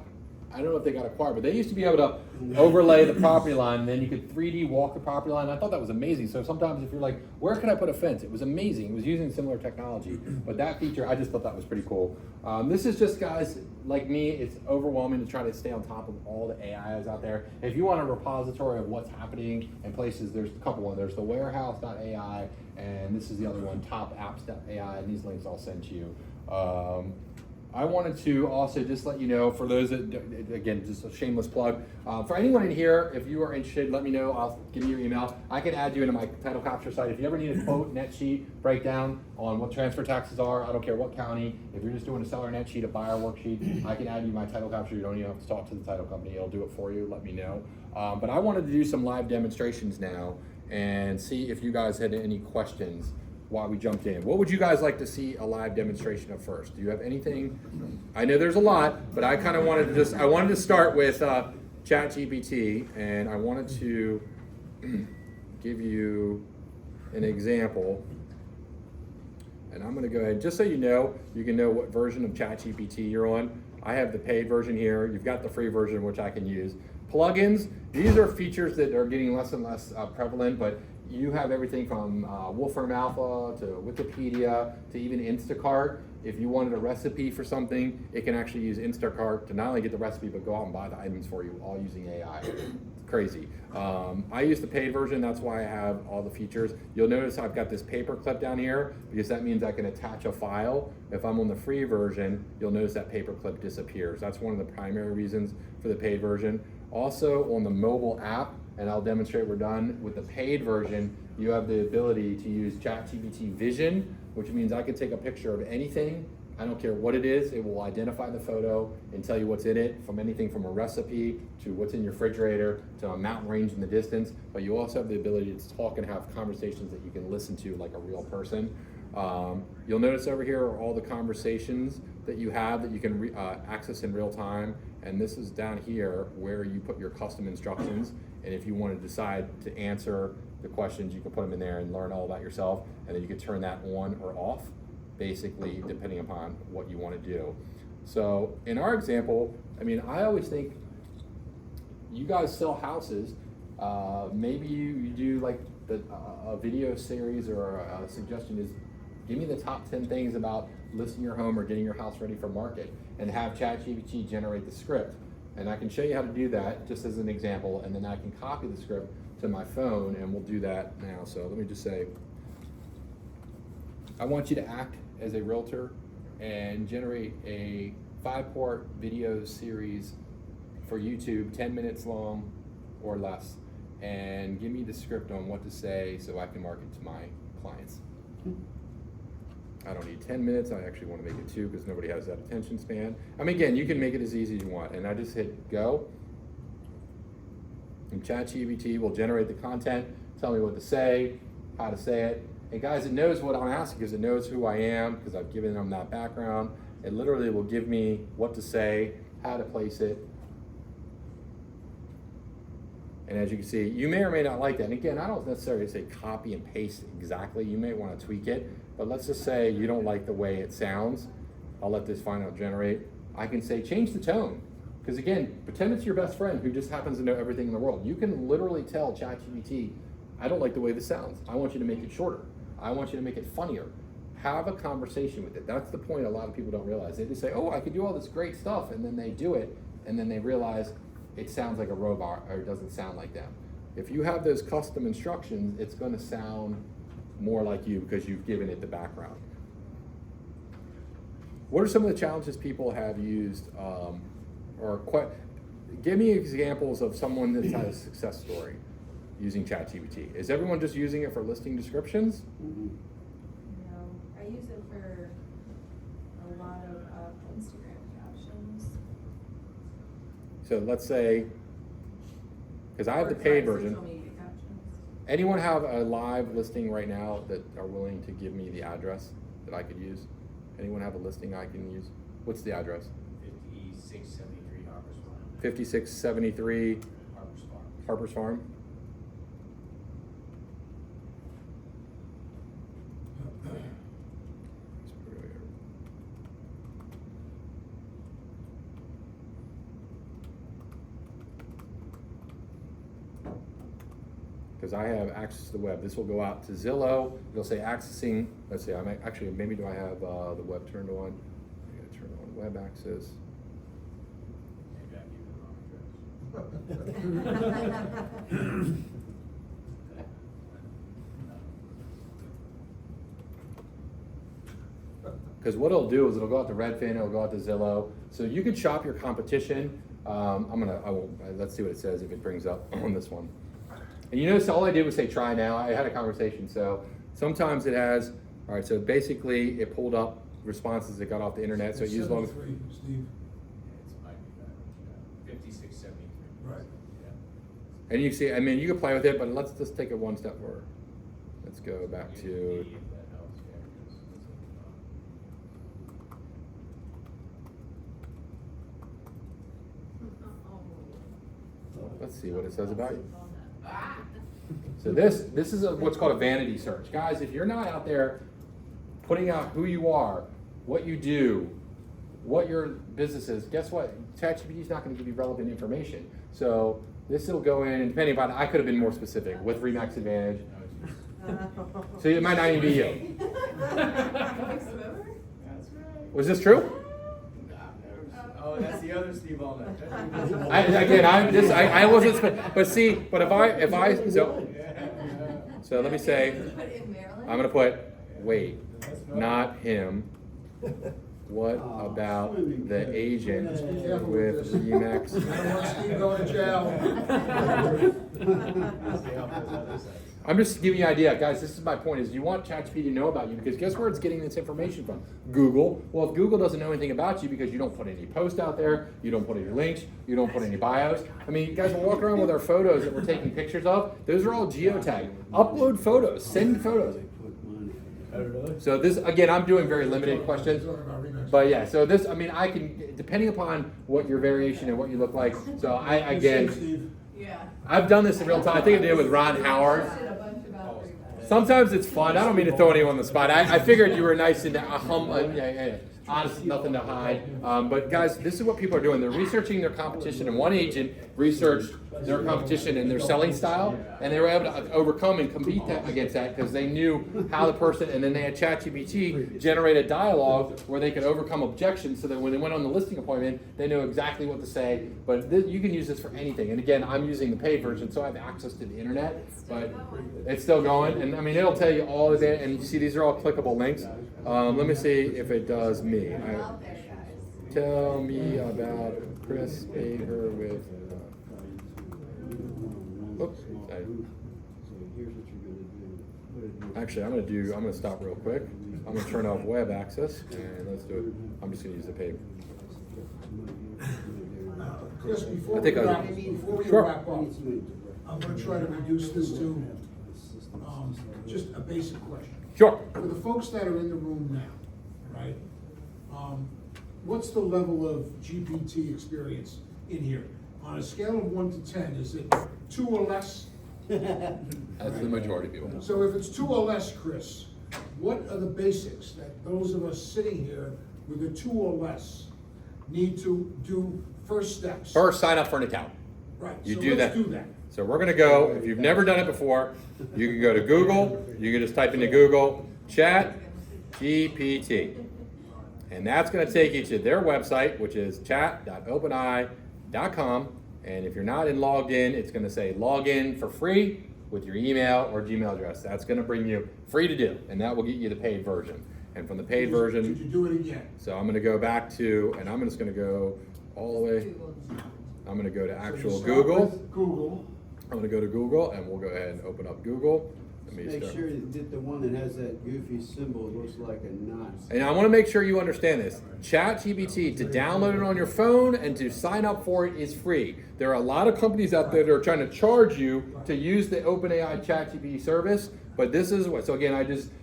I don't know if they got acquired, but they used to be able to overlay the property line, and then you could 3D walk the property line. I thought that was amazing. So sometimes if you're like, where can I put a fence? It was amazing. It was using similar technology. But that feature, I just thought that was pretty cool. This is just, guys, like me, it's overwhelming to try to stay on top of all the AIs out there. If you want a repository of what's happening in places, there's a couple of them. There's the warehouse.ai, and this is the other one, topapps.ai, and these links I'll send to you. I wanted to also just let you know, for those that, again, just a shameless plug, for anyone in here, if you are interested, let me know. I'll give you your email. I can add you into my title capture site. If you ever need a quote, net sheet, breakdown on what transfer taxes are, I don't care what county. If you're just doing a seller net sheet, a buyer worksheet, I can add you my title capture. You don't even have to talk to the title company. It'll do it for you. Let me know. But I wanted to do some live demonstrations now and see if you guys had any questions while we jumped in. What would you guys like to see a live demonstration of first? Do you have anything? I know there's a lot, but I kind of wanted to I wanted to start with ChatGPT, and I wanted to give you an example. And I'm gonna go ahead, just so you can know what version of ChatGPT you're on. I have the paid version here. You've got the free version, which I can use. Plugins, these are features that are getting less and less prevalent, but you have everything from Wolfram Alpha to Wikipedia to even Instacart. If you wanted a recipe for something, it can actually use Instacart to not only get the recipe, but go out and buy the items for you, all using AI. It's crazy. I use the paid version, that's why I have all the features. You'll notice I've got this paperclip down here, because that means I can attach a file. If I'm on the free version, you'll notice that paperclip disappears. That's one of the primary reasons for the paid version. Also, on the mobile app, and I'll demonstrate we're done, with the paid version, you have the ability to use ChatGPT Vision, which means I can take a picture of anything. I don't care what it is, it will identify the photo and tell you what's in it, from anything from a recipe to what's in your refrigerator to a mountain range in the distance. But you also have the ability to talk and have conversations that you can listen to like a real person. You'll notice over here are all the conversations that you have that you can access in real time. And this is down here where you put your custom instructions. And if you want to decide to answer the questions, you can put them in there and learn all about yourself. And then you can turn that on or off, basically, depending upon what you want to do. So in our example, I mean, I always think you guys sell houses. Maybe you do like a video series, or a suggestion is, give me the top 10 things about listing your home or getting your house ready for market, and have ChatGPT generate the script. And I can show you how to do that just as an example, and then I can copy the script to my phone, and we'll do that now. So let me just say, I want you to act as a realtor and generate a 5-part video series for YouTube, 10 minutes long or less, and give me the script on what to say so I can market to my clients. I don't need 10 minutes, I actually want to make it 2 because nobody has that attention span. I mean, again, you can make it as easy as you want, and I just hit go. And ChatGPT will generate the content, tell me what to say, how to say it. And guys, it knows what I'm asking because it knows who I am, because I've given them that background. It literally will give me what to say, how to place it. And as you can see, you may or may not like that. And again, I don't necessarily say copy and paste exactly. You may want to tweak it, but let's just say you don't like the way it sounds. I'll let this final generate. I can say change the tone. Because again, pretend it's your best friend who just happens to know everything in the world. You can literally tell ChatGPT, I don't like the way this sounds. I want you to make it shorter. I want you to make it funnier. Have a conversation with it. That's the point a lot of people don't realize. They just say, oh, I could do all this great stuff, and then they do it, and then they realize it sounds like a robot or it doesn't sound like them. If you have those custom instructions, it's gonna sound more like you because you've given it the background. What are some of the challenges people have used, give me examples of someone that's had a success story using ChatGPT. Is everyone just using it for listing descriptions? Mhm. No, I use it for a lot of Instagram captions. So let's say, because I have the Or, paid sorry, version. Social media captions. Anyone have a live listing right now that are willing to give me the address that I could use? Anyone have a listing I can use? What's the address? 5673 Harper's Farm. 5673 Harper's Farm. Harper's Farm. Because I have access to the web. This will go out to Zillow. It'll say accessing. Let's see. I'm actually, maybe do I have the web turned on? I gotta turn on web access. Maybe I gave you the wrong address. Because what it'll do is it'll go out to Redfin, it'll go out to Zillow. So you can shop your competition. Let's see what it says if it brings up on this one. And you notice all I did was say try now. I had a conversation. So sometimes it has, all right, so basically it pulled up responses that got off the internet. So it used long. 73, Steve. It might be better. 5673. Right. Yeah. And you see, I mean, you can play with it, but let's just take it one step forward. Let's go back to, If that helps, yeah, because let's see what it says about you. So this is what's called a vanity search. Guys, if you're not out there putting out who you are, what you do, what your business is, guess what? ChatGPT is not going to give you relevant information. So this will go in, and depending on, I could have been more specific with Remax Advantage. So it might not even be you. That's right. Was this true? Oh, that's the other Steve Allman. I wasn't, but see, but if I, so let me say, Put in Maryland? I'm gonna put, wait, not him. What about the agent with Remax? I don't want Steve going to jail. I'm just giving you an idea, guys. This is my point: is you want ChatGPT to know about you because guess where it's getting this information from? Google. Well, if Google doesn't know anything about you because you don't put any posts out there, you don't put any links, you don't put any bios. I mean, guys, we're walking around with our photos that we're taking pictures of. Those are all geotagged. Upload photos. Send photos. So this, again, I'm doing very limited questions. But yeah, so this, I mean, I can, depending upon what your variation and what you look like. So again, Yeah. I've done this in real time. I think I did it with Ron Howard. Sometimes it's fun. I don't mean to throw anyone on the spot. I figured you were nice and honest, nothing to hide. But guys, this is what people are doing. They're researching their competition, and one agent researched their competition and their selling style, and they were able to overcome and compete against that because they knew how the person, and then they had ChatGPT generate a dialogue where they could overcome objections so that when they went on the listing appointment, they knew exactly what to say. But you can use this for anything. And again, I'm using the paid version, so I have access to the internet, but it's still going. And I mean, it'll tell you all of it, and you see these are all clickable links. Let me see if it does me. Tell me about Chris Baker with. Oops. Actually, I'm gonna stop real quick. I'm gonna turn off web access and let's do it. I'm just gonna use the paid. Chris, before I think we I- Sure. wrap up, I'm gonna try to reduce this to, just a basic question. Sure. For the folks that are in the room now, right? What's the level of GPT experience in here? On a scale of 1 to 10, is it 2 or less? That's the majority of people. So if it's 2 or less, Chris, what are the basics that those of us sitting here with a 2 or less need to do first steps? First, sign up for an account. Right, You so do let's that. do that. So we're gonna go, if you've never done it before, you can go to Google, you can just type into Google, ChatGPT. And that's gonna take you to their website, which is chat.openai.com, And if you're not logged in, it's gonna say log in for free with your email or Gmail address. That's gonna bring you free to do, and that will get you the paid version. And from the paid Did version, you do it again? so I'm gonna go back to, and I'm just gonna go all the way, I'm gonna go to So actual you start Google. with Google. I'm gonna go to Google and we'll go ahead and open up Google. Let me Make start. sure you get the one that has that goofy symbol, it looks like a knot. And I wanna make sure you understand this. ChatGPT, to download it on your phone and to sign up for it is free. There are a lot of companies out there that are trying to charge you to use the OpenAI ChatGPT service, but this is what, so again,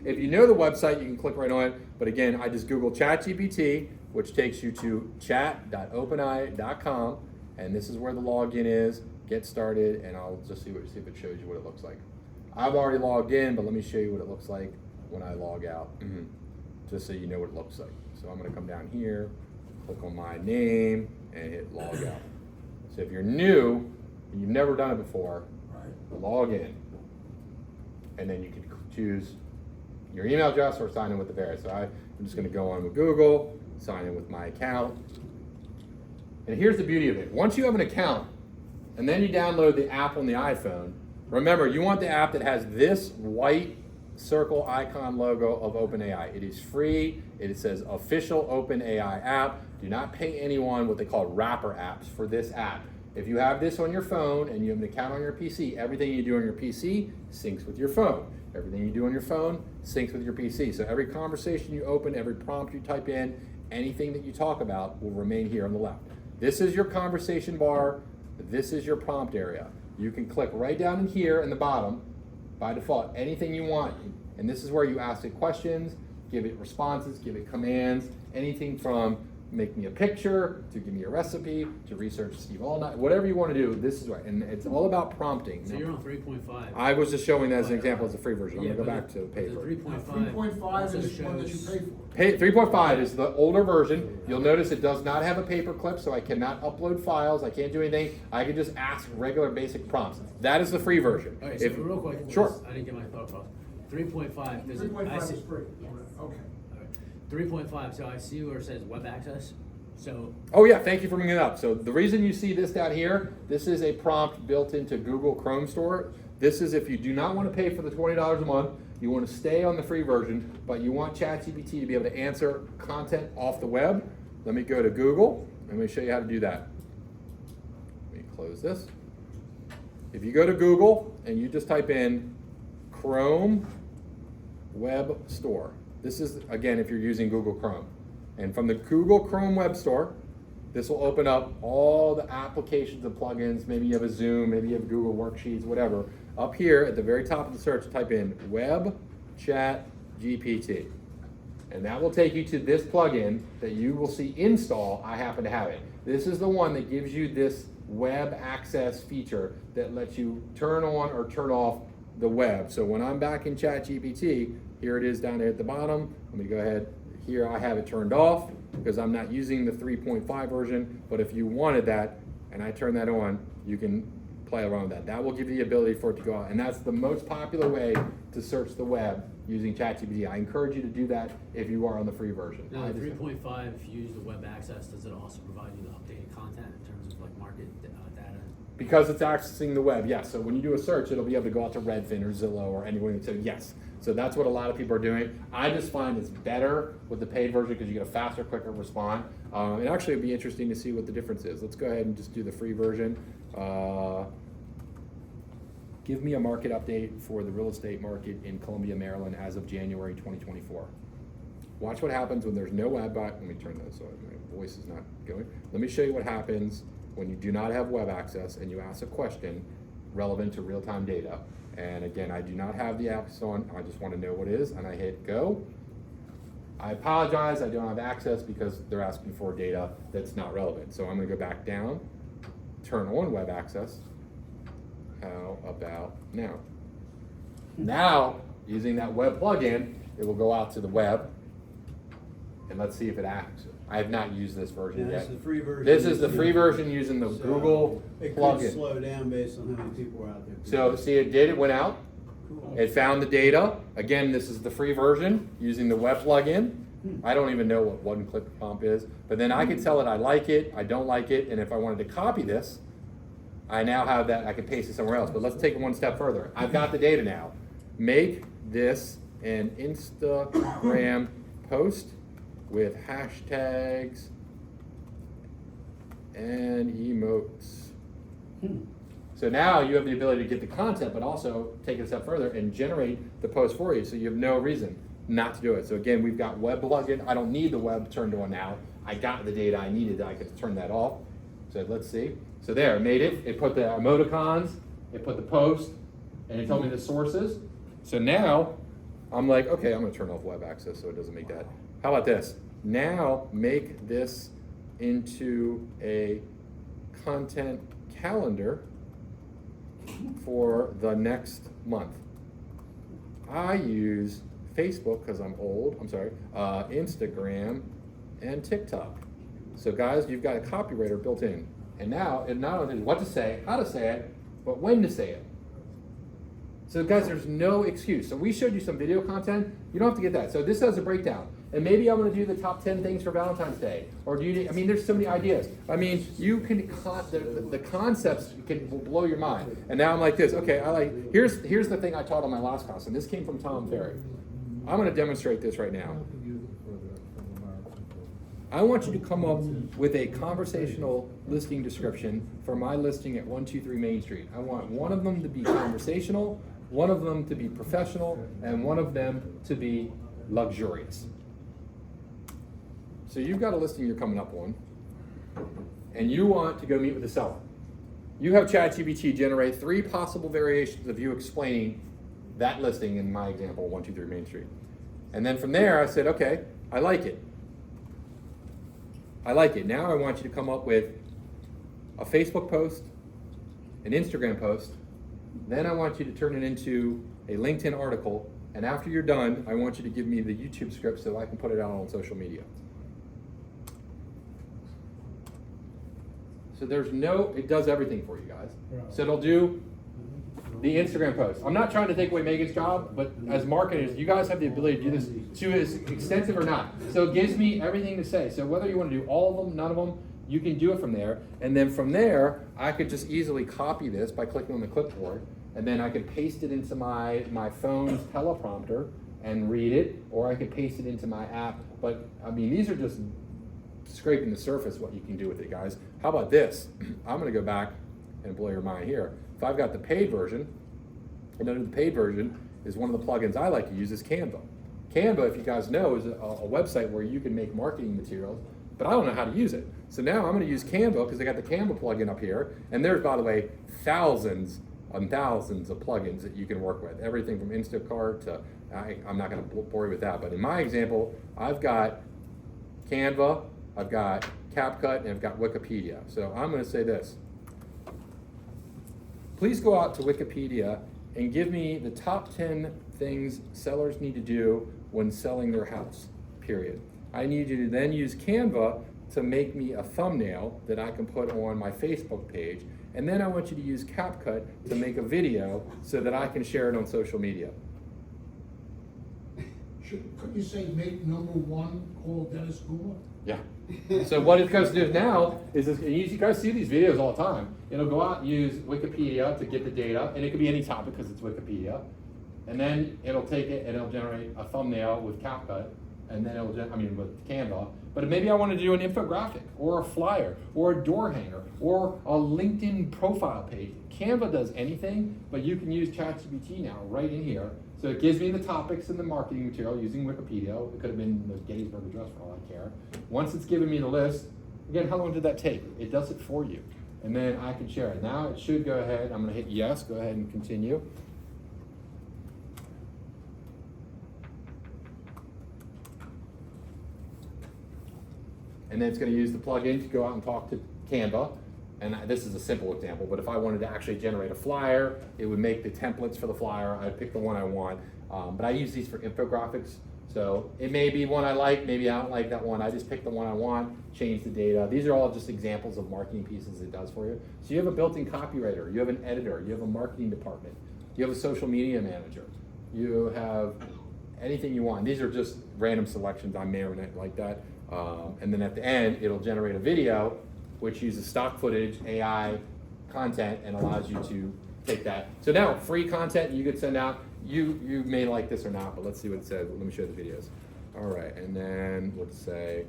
if you know the website, you can click right on it, but again, I just Google ChatGPT, which takes you to chat.openai.com, and this is where the login is. Get started, and I'll just see if it shows you what it looks like. I've already logged in, but let me show you what it looks like when I log out, just so you know what it looks like. So I'm gonna come down here, click on my name, and hit log out. So if you're new, and you've never done it before, log in. And then you can choose your email address or sign in with the Verus. So I'm just gonna go on with Google, sign in with my account. And here's the beauty of it. Once you have an account, and then you download the app on the iPhone, remember, you want the app that has this white circle icon logo of OpenAI. It is free. It says official OpenAI app. Do not pay anyone what they call wrapper apps for this app. If you have this on your phone and you have an account on your PC, everything you do on your PC syncs with your phone. Everything you do on your phone syncs with your PC. So every conversation you open, every prompt you type in, anything that you talk about will remain here on the left. This is your conversation bar. This is your prompt area. You can click right down in here in the bottom, by default, anything you want. And this is where you ask it questions, give it responses, give it commands, anything from make me a picture, to give me a recipe, to research Steve Allnight, whatever you want to do, this is right. And it's all about prompting. So you're on 3.5. I was just showing that as an example as a free version. I'm Yeah, gonna go but back to the paid the version. 3.5 is one that you pay for. 3.5 is the older version. You'll notice it does not have a paperclip, so I cannot upload files. I can't do anything. I can just ask regular basic prompts. That is the free version. Okay, so If- real quick, Sure. I didn't get my thought across. 3.5, does it, 3.5 I see, is free. Okay. 3.5, so I see where it says web access, so, Oh yeah, thank you for bringing it up. So the reason you see this down here, this is a prompt built into Google Chrome Store. This is if you do not want to pay for the $20 a month, you want to stay on the free version, but you want ChatGPT to be able to answer content off the web. Let me go to Google. Let me show you how to do that. Let me close this. If you go to Google and you just type in Chrome Web Store. This is, again, if you're using Google Chrome. And from the Google Chrome Web Store, this will open up all the applications and plugins. Maybe you have a Zoom, maybe you have Google Worksheets, whatever. Up here at the very top of the search, type in Web Chat GPT. And that will take you to this plugin that you will see install. I happen to have it. This is the one that gives you this web access feature that lets you turn on or turn off the web. So when I'm back in ChatGPT, here it is down there at the bottom. Let me go ahead. Here I have it turned off because I'm not using the 3.5 version, but if you wanted that and I turn that on, you can play around with that. That will give you the ability for it to go out. And that's the most popular way to search the web using ChatGPT. I encourage you to do that if you are on the free version. now the 3.5, if you use the web access, does it also provide you the updated content in terms of like market data? Because it's accessing the web, yes. So when you do a search, it'll be able to go out to Redfin or Zillow or anyone. So yes. So that's what a lot of people are doing. I just find it's better with the paid version because you get a faster, quicker response. And actually, it'd be interesting to see what the difference is. Let's go ahead and just do the free version. Give me a market update for the real estate market in Columbia, Maryland as of January 2024. Watch what happens when there's no web. Let me turn this so my voice is not going. Let me show you what happens when you do not have web access and you ask a question relevant to real-time data. And again, I do not have the apps on. I just want to know what it is, and I hit go. I apologize, I don't have access because they're asking for data that's not relevant. So I'm going to go back down, turn on web access. How about now? Now, using that web plugin, it will go out to the web, and let's see if it acts. I have not used this version Yeah, yet. this is the free version. This is the free version using the So, Google it could plugin. slow down based on how many people are out there. So see, it did, it went out. It found the data. Again, this is the free version using the web plugin. I don't even know what one-click prompt is, but then I can tell it I like it, I don't like it, and if I wanted to copy this, I now have that, I can paste it somewhere else, but let's take it one step further. I've got the data now. Make this an Instagram post with hashtags and emotes. So now you have the ability to get the content, but also take it a step further and generate the post for you, so you have no reason not to do it. So again, we've got web plugin. I don't need the web turned on now. I got the data I needed, I could turn that off. So let's see. So there, it made it. It put the emoticons, it put the post, and it told me the sources. So now I'm like, okay, I'm gonna turn off web access so it doesn't make that. How about this? Now make this into a content calendar for the next month. I use Facebook because I'm old, Instagram and TikTok. So guys, you've got a copywriter built in. And now it not only what to say, how to say it, but when to say it. So guys, there's no excuse. So we showed you some video content. You don't have to get that. So this has a breakdown. And maybe I want to do the top 10 things for Valentine's Day. Or do you, I mean, there's so many ideas. I mean, you can, the concepts will blow your mind. And now I'm like this, okay, here's the thing I taught on my last class, and this came from Tom Ferry. I'm going to demonstrate this right now. I want you to come up with a conversational listing description for my listing at 123 Main Street. I want one of them to be conversational, one of them to be professional, and one of them to be luxurious. So you've got a listing you're coming up on, and you want to go meet with the seller. You have ChatGPT generate 3 possible variations of you explaining that listing in my example, 123 Main Street. And then from there, I said, okay, I like it. I like it. Now I want you to come up with a Facebook post, an Instagram post, then I want you to turn it into a LinkedIn article, and after you're done, I want you to give me the YouTube script so I can put it out on social media. So it does everything for you guys. So it'll do the Instagram post. I'm not trying to take away Megan's job, but as marketers, you guys have the ability to do this to as extensive or not. So it gives me everything to say. So whether you want to do all of them, none of them, you can do it from there. And then from there, I could just easily copy this by clicking on the clipboard, and then I could paste it into my phone's teleprompter and read it, or I could paste it into my app. But I mean, these are just scraping the surface what you can do with it, guys. How about this? I'm gonna go back and blow your mind here. If I've got the paid version, and under the paid version is one of the plugins I like to use is Canva. Canva, if you guys know, is a website where you can make marketing materials, but I don't know how to use it. So now I'm gonna use Canva because I got the Canva plugin up here, and there's, by the way, thousands and thousands of plugins that you can work with. Everything from Instacart to, I'm not gonna bore you with that, but in my example, I've got Canva, I've got CapCut, and I've got Wikipedia. So I'm gonna say this. Please go out to Wikipedia and give me the top 10 things sellers need to do when selling their house, period. I need you to then use Canva to make me a thumbnail that I can put on my Facebook page. And then I want you to use CapCut to make a video so that I can share it on social media. Couldn't you say make number 1 call Dennis Kuma? Yeah. So what it goes to do now is this, you guys see these videos all the time. It'll go out and use Wikipedia to get the data, and it could be any topic because it's Wikipedia. And then it'll take it and it'll generate a thumbnail with CapCut, and then with Canva. But maybe I want to do an infographic or a flyer or a door hanger or a LinkedIn profile page. Canva does anything, but you can use ChatGPT now right in here. So it gives me the topics and the marketing material using Wikipedia. It could have been the Gettysburg Address for all I care. Once it's given me the list, again, how long did that take? It does it for you. And then I can share it. Now it should go ahead. I'm going to hit yes. Go ahead and continue. And then it's going to use the plugin to go out and talk to Canva. And this is a simple example, but if I wanted to actually generate a flyer, it would make the templates for the flyer. I'd pick the one I want. But I use these for infographics. So it may be one I like, maybe I don't like that one. I just pick the one I want, change the data. These are all just examples of marketing pieces it does for you. So you have a built-in copywriter, you have an editor, you have a marketing department, you have a social media manager, you have anything you want. These are just random selections. I marinate it like that. And then at the end, it'll generate a video which uses stock footage, AI content and allows you to take that. So now, free content you could send out. You may like this or not, but let's see what it says. Let me show you the videos. All right, and then let's say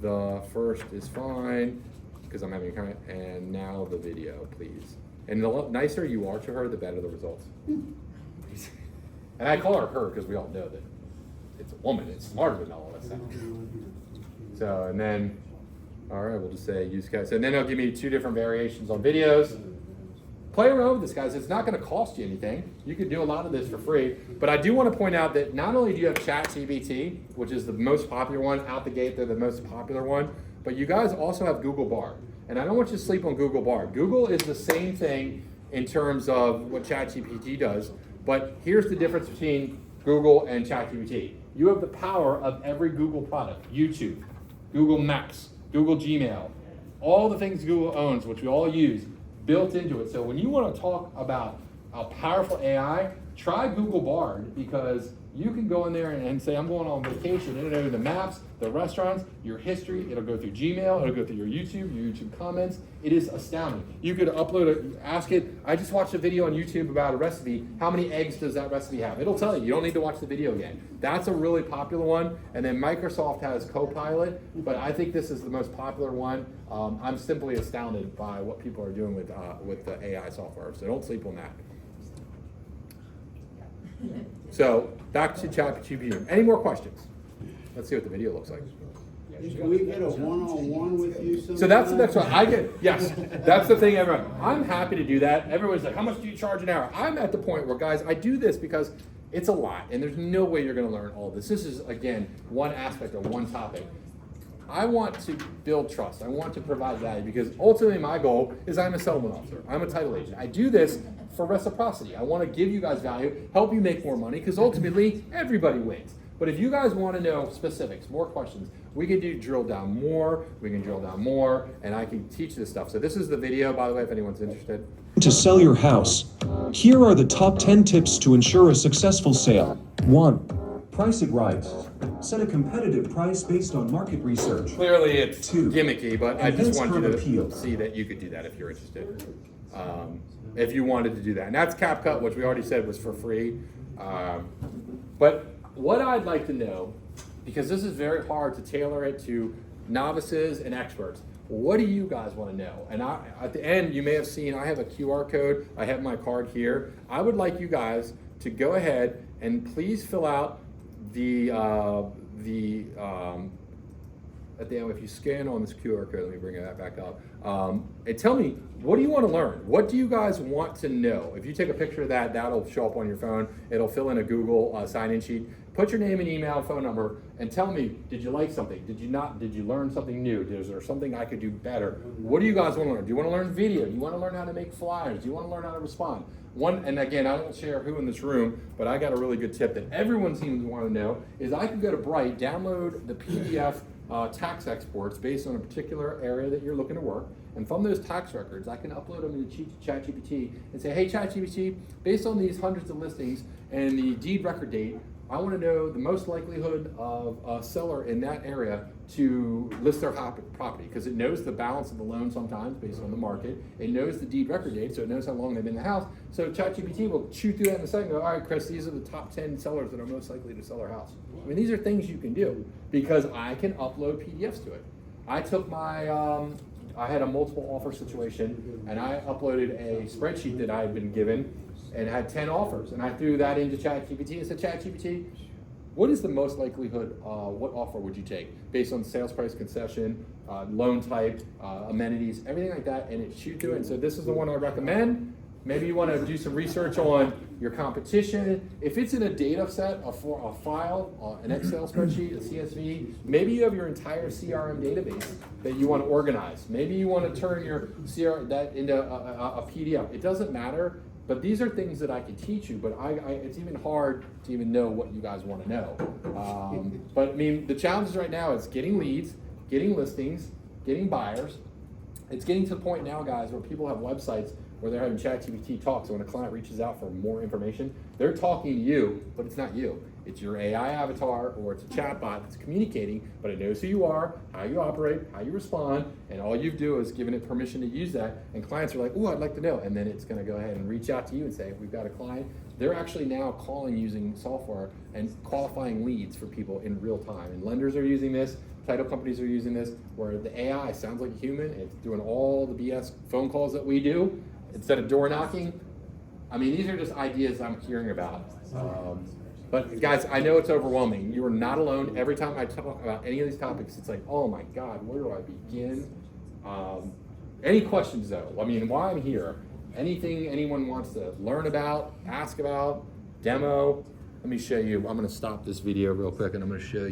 the first is fine because I'm having a comment, and now the video, please. And the nicer you are to her, the better the results. And I call her because we all know that it's a woman. It's smarter than all of us. So, and then, all right, we'll just say use guys. And then it'll give me 2 different variations on videos. Play around with this, guys. It's not going to cost you anything. You could do a lot of this for free. But I do want to point out that not only do you have ChatGPT, which is the most popular one, out the gate, they're the most popular one, but you guys also have Google Bard. And I don't want you to sleep on Google Bard. Google is the same thing in terms of what ChatGPT does, but here's the difference between Google and ChatGPT. You have the power of every Google product, YouTube, Google Maps, Google Gmail, all the things Google owns, which we all use, built into it. So when you want to talk about a powerful AI, try Google Bard, because you can go in there and say, I'm going on vacation. It'll know the maps, the restaurants, your history. It'll go through Gmail. It'll go through your YouTube comments. It is astounding. You could upload it, ask it, I just watched a video on YouTube about a recipe. How many eggs does that recipe have? It'll tell you. You don't need to watch the video again. That's a really popular one. And then Microsoft has Copilot, but I think this is the most popular one. I'm simply astounded by what people are doing with the AI software. So don't sleep on that. So back to ChatGPT. Any more questions? Let's see what the video looks like. Can we get a one-on-one with you sometime? So that's the next one. Yes, that's the thing, everyone. I'm happy to do that. Everyone's like, how much do you charge an hour? I'm at the point where, guys, I do this because it's a lot, and there's no way you're going to learn all this. This is, again, one aspect of one topic. I want to build trust. I want to provide value, because ultimately my goal is I'm a settlement officer. I'm a title agent. I do this for reciprocity. I want to give you guys value, help you make more money, because ultimately everybody wins. But if you guys want to know specifics, more questions, we can drill down more, and I can teach this stuff. So this is the video, by the way, if anyone's interested. To sell your house. Here are the top 10 tips to ensure a successful sale. 1. Price it right. Set a competitive price based on market research. Clearly it's 2. gimmicky, but I just want you to appeal. see that you could do that if you're interested. If you wanted to do that. And that's CapCut, which we already said was for free. But what I'd like to know, because this is very hard to tailor it to novices and experts, what do you guys want to know? And at the end, you may have seen I have a QR code. I have my card here. I would like you guys to go ahead and please fill out at the end, if you scan on this QR code, let me bring that back up, and tell me, what do you want to learn? What do you guys want to know? If you take a picture of that, that'll show up on your phone. It'll fill in a Google sign-in sheet. Put your name and email, phone number, and tell me, did you like something? Did you not? Did you learn something new? Is there something I could do better? What do you guys want to learn? Do you want to learn video? Do you want to learn how to make flyers? Do you want to learn how to respond? And again, I won't share who in this room, but I got a really good tip that everyone seems to want to know, is I can go to Bright, download the PDF tax exports based on a particular area that you're looking to work, and from those tax records, I can upload them into ChatGPT and say, hey, ChatGPT, based on these hundreds of listings and the deed record date, I want to know the most likelihood of a seller in that area to list their property, because it knows the balance of the loan sometimes based on the market. It knows the deed record date, so it knows how long they've been in the house. So ChatGPT will shoot through that in a second and go, all right, Chris, these are the top 10 sellers that are most likely to sell their house. I mean, these are things you can do because I can upload PDFs to it. I took my, I had a multiple offer situation, and I uploaded a spreadsheet that I had been given and had 10 offers, and I threw that into ChatGPT and said, ChatGPT, what is the most likelihood, what offer would you take based on sales price, concession, loan type, amenities, everything like that, and it shoot through it. And so this is the one I recommend. Maybe you want to do some research on your competition. If it's in a data set, a file, an Excel spreadsheet, a CSV, maybe you have your entire CRM database that you want to organize. Maybe you want to turn your CRM that into a PDF. It doesn't matter. But these are things that I can teach you, but it's even hard to even know what you guys want to know. But I mean, the challenges right now is getting leads, getting listings, getting buyers. It's getting to the point now, guys, where people have websites where they're having ChatGPT talk. So when a client reaches out for more information, they're talking to you, but it's not you. It's your AI avatar or it's a chatbot that's communicating, but it knows who you are, how you operate, how you respond, and all you do is giving it permission to use that. And clients are like, oh, I'd like to know. And then it's going to go ahead and reach out to you and say, we've got a client. They're actually now calling using software and qualifying leads for people in real time. And lenders are using this, title companies are using this, where the AI sounds like a human. It's doing all the BS phone calls that we do instead of door knocking. I mean, these are just ideas I'm hearing about. But guys, I know it's overwhelming. You are not alone. Every time I talk about any of these topics, it's like, oh my God, where do I begin? Any questions though? I mean, why I'm here? Anything anyone wants to learn about, ask about, demo? Let me show you. I'm gonna stop this video real quick and I'm gonna show you.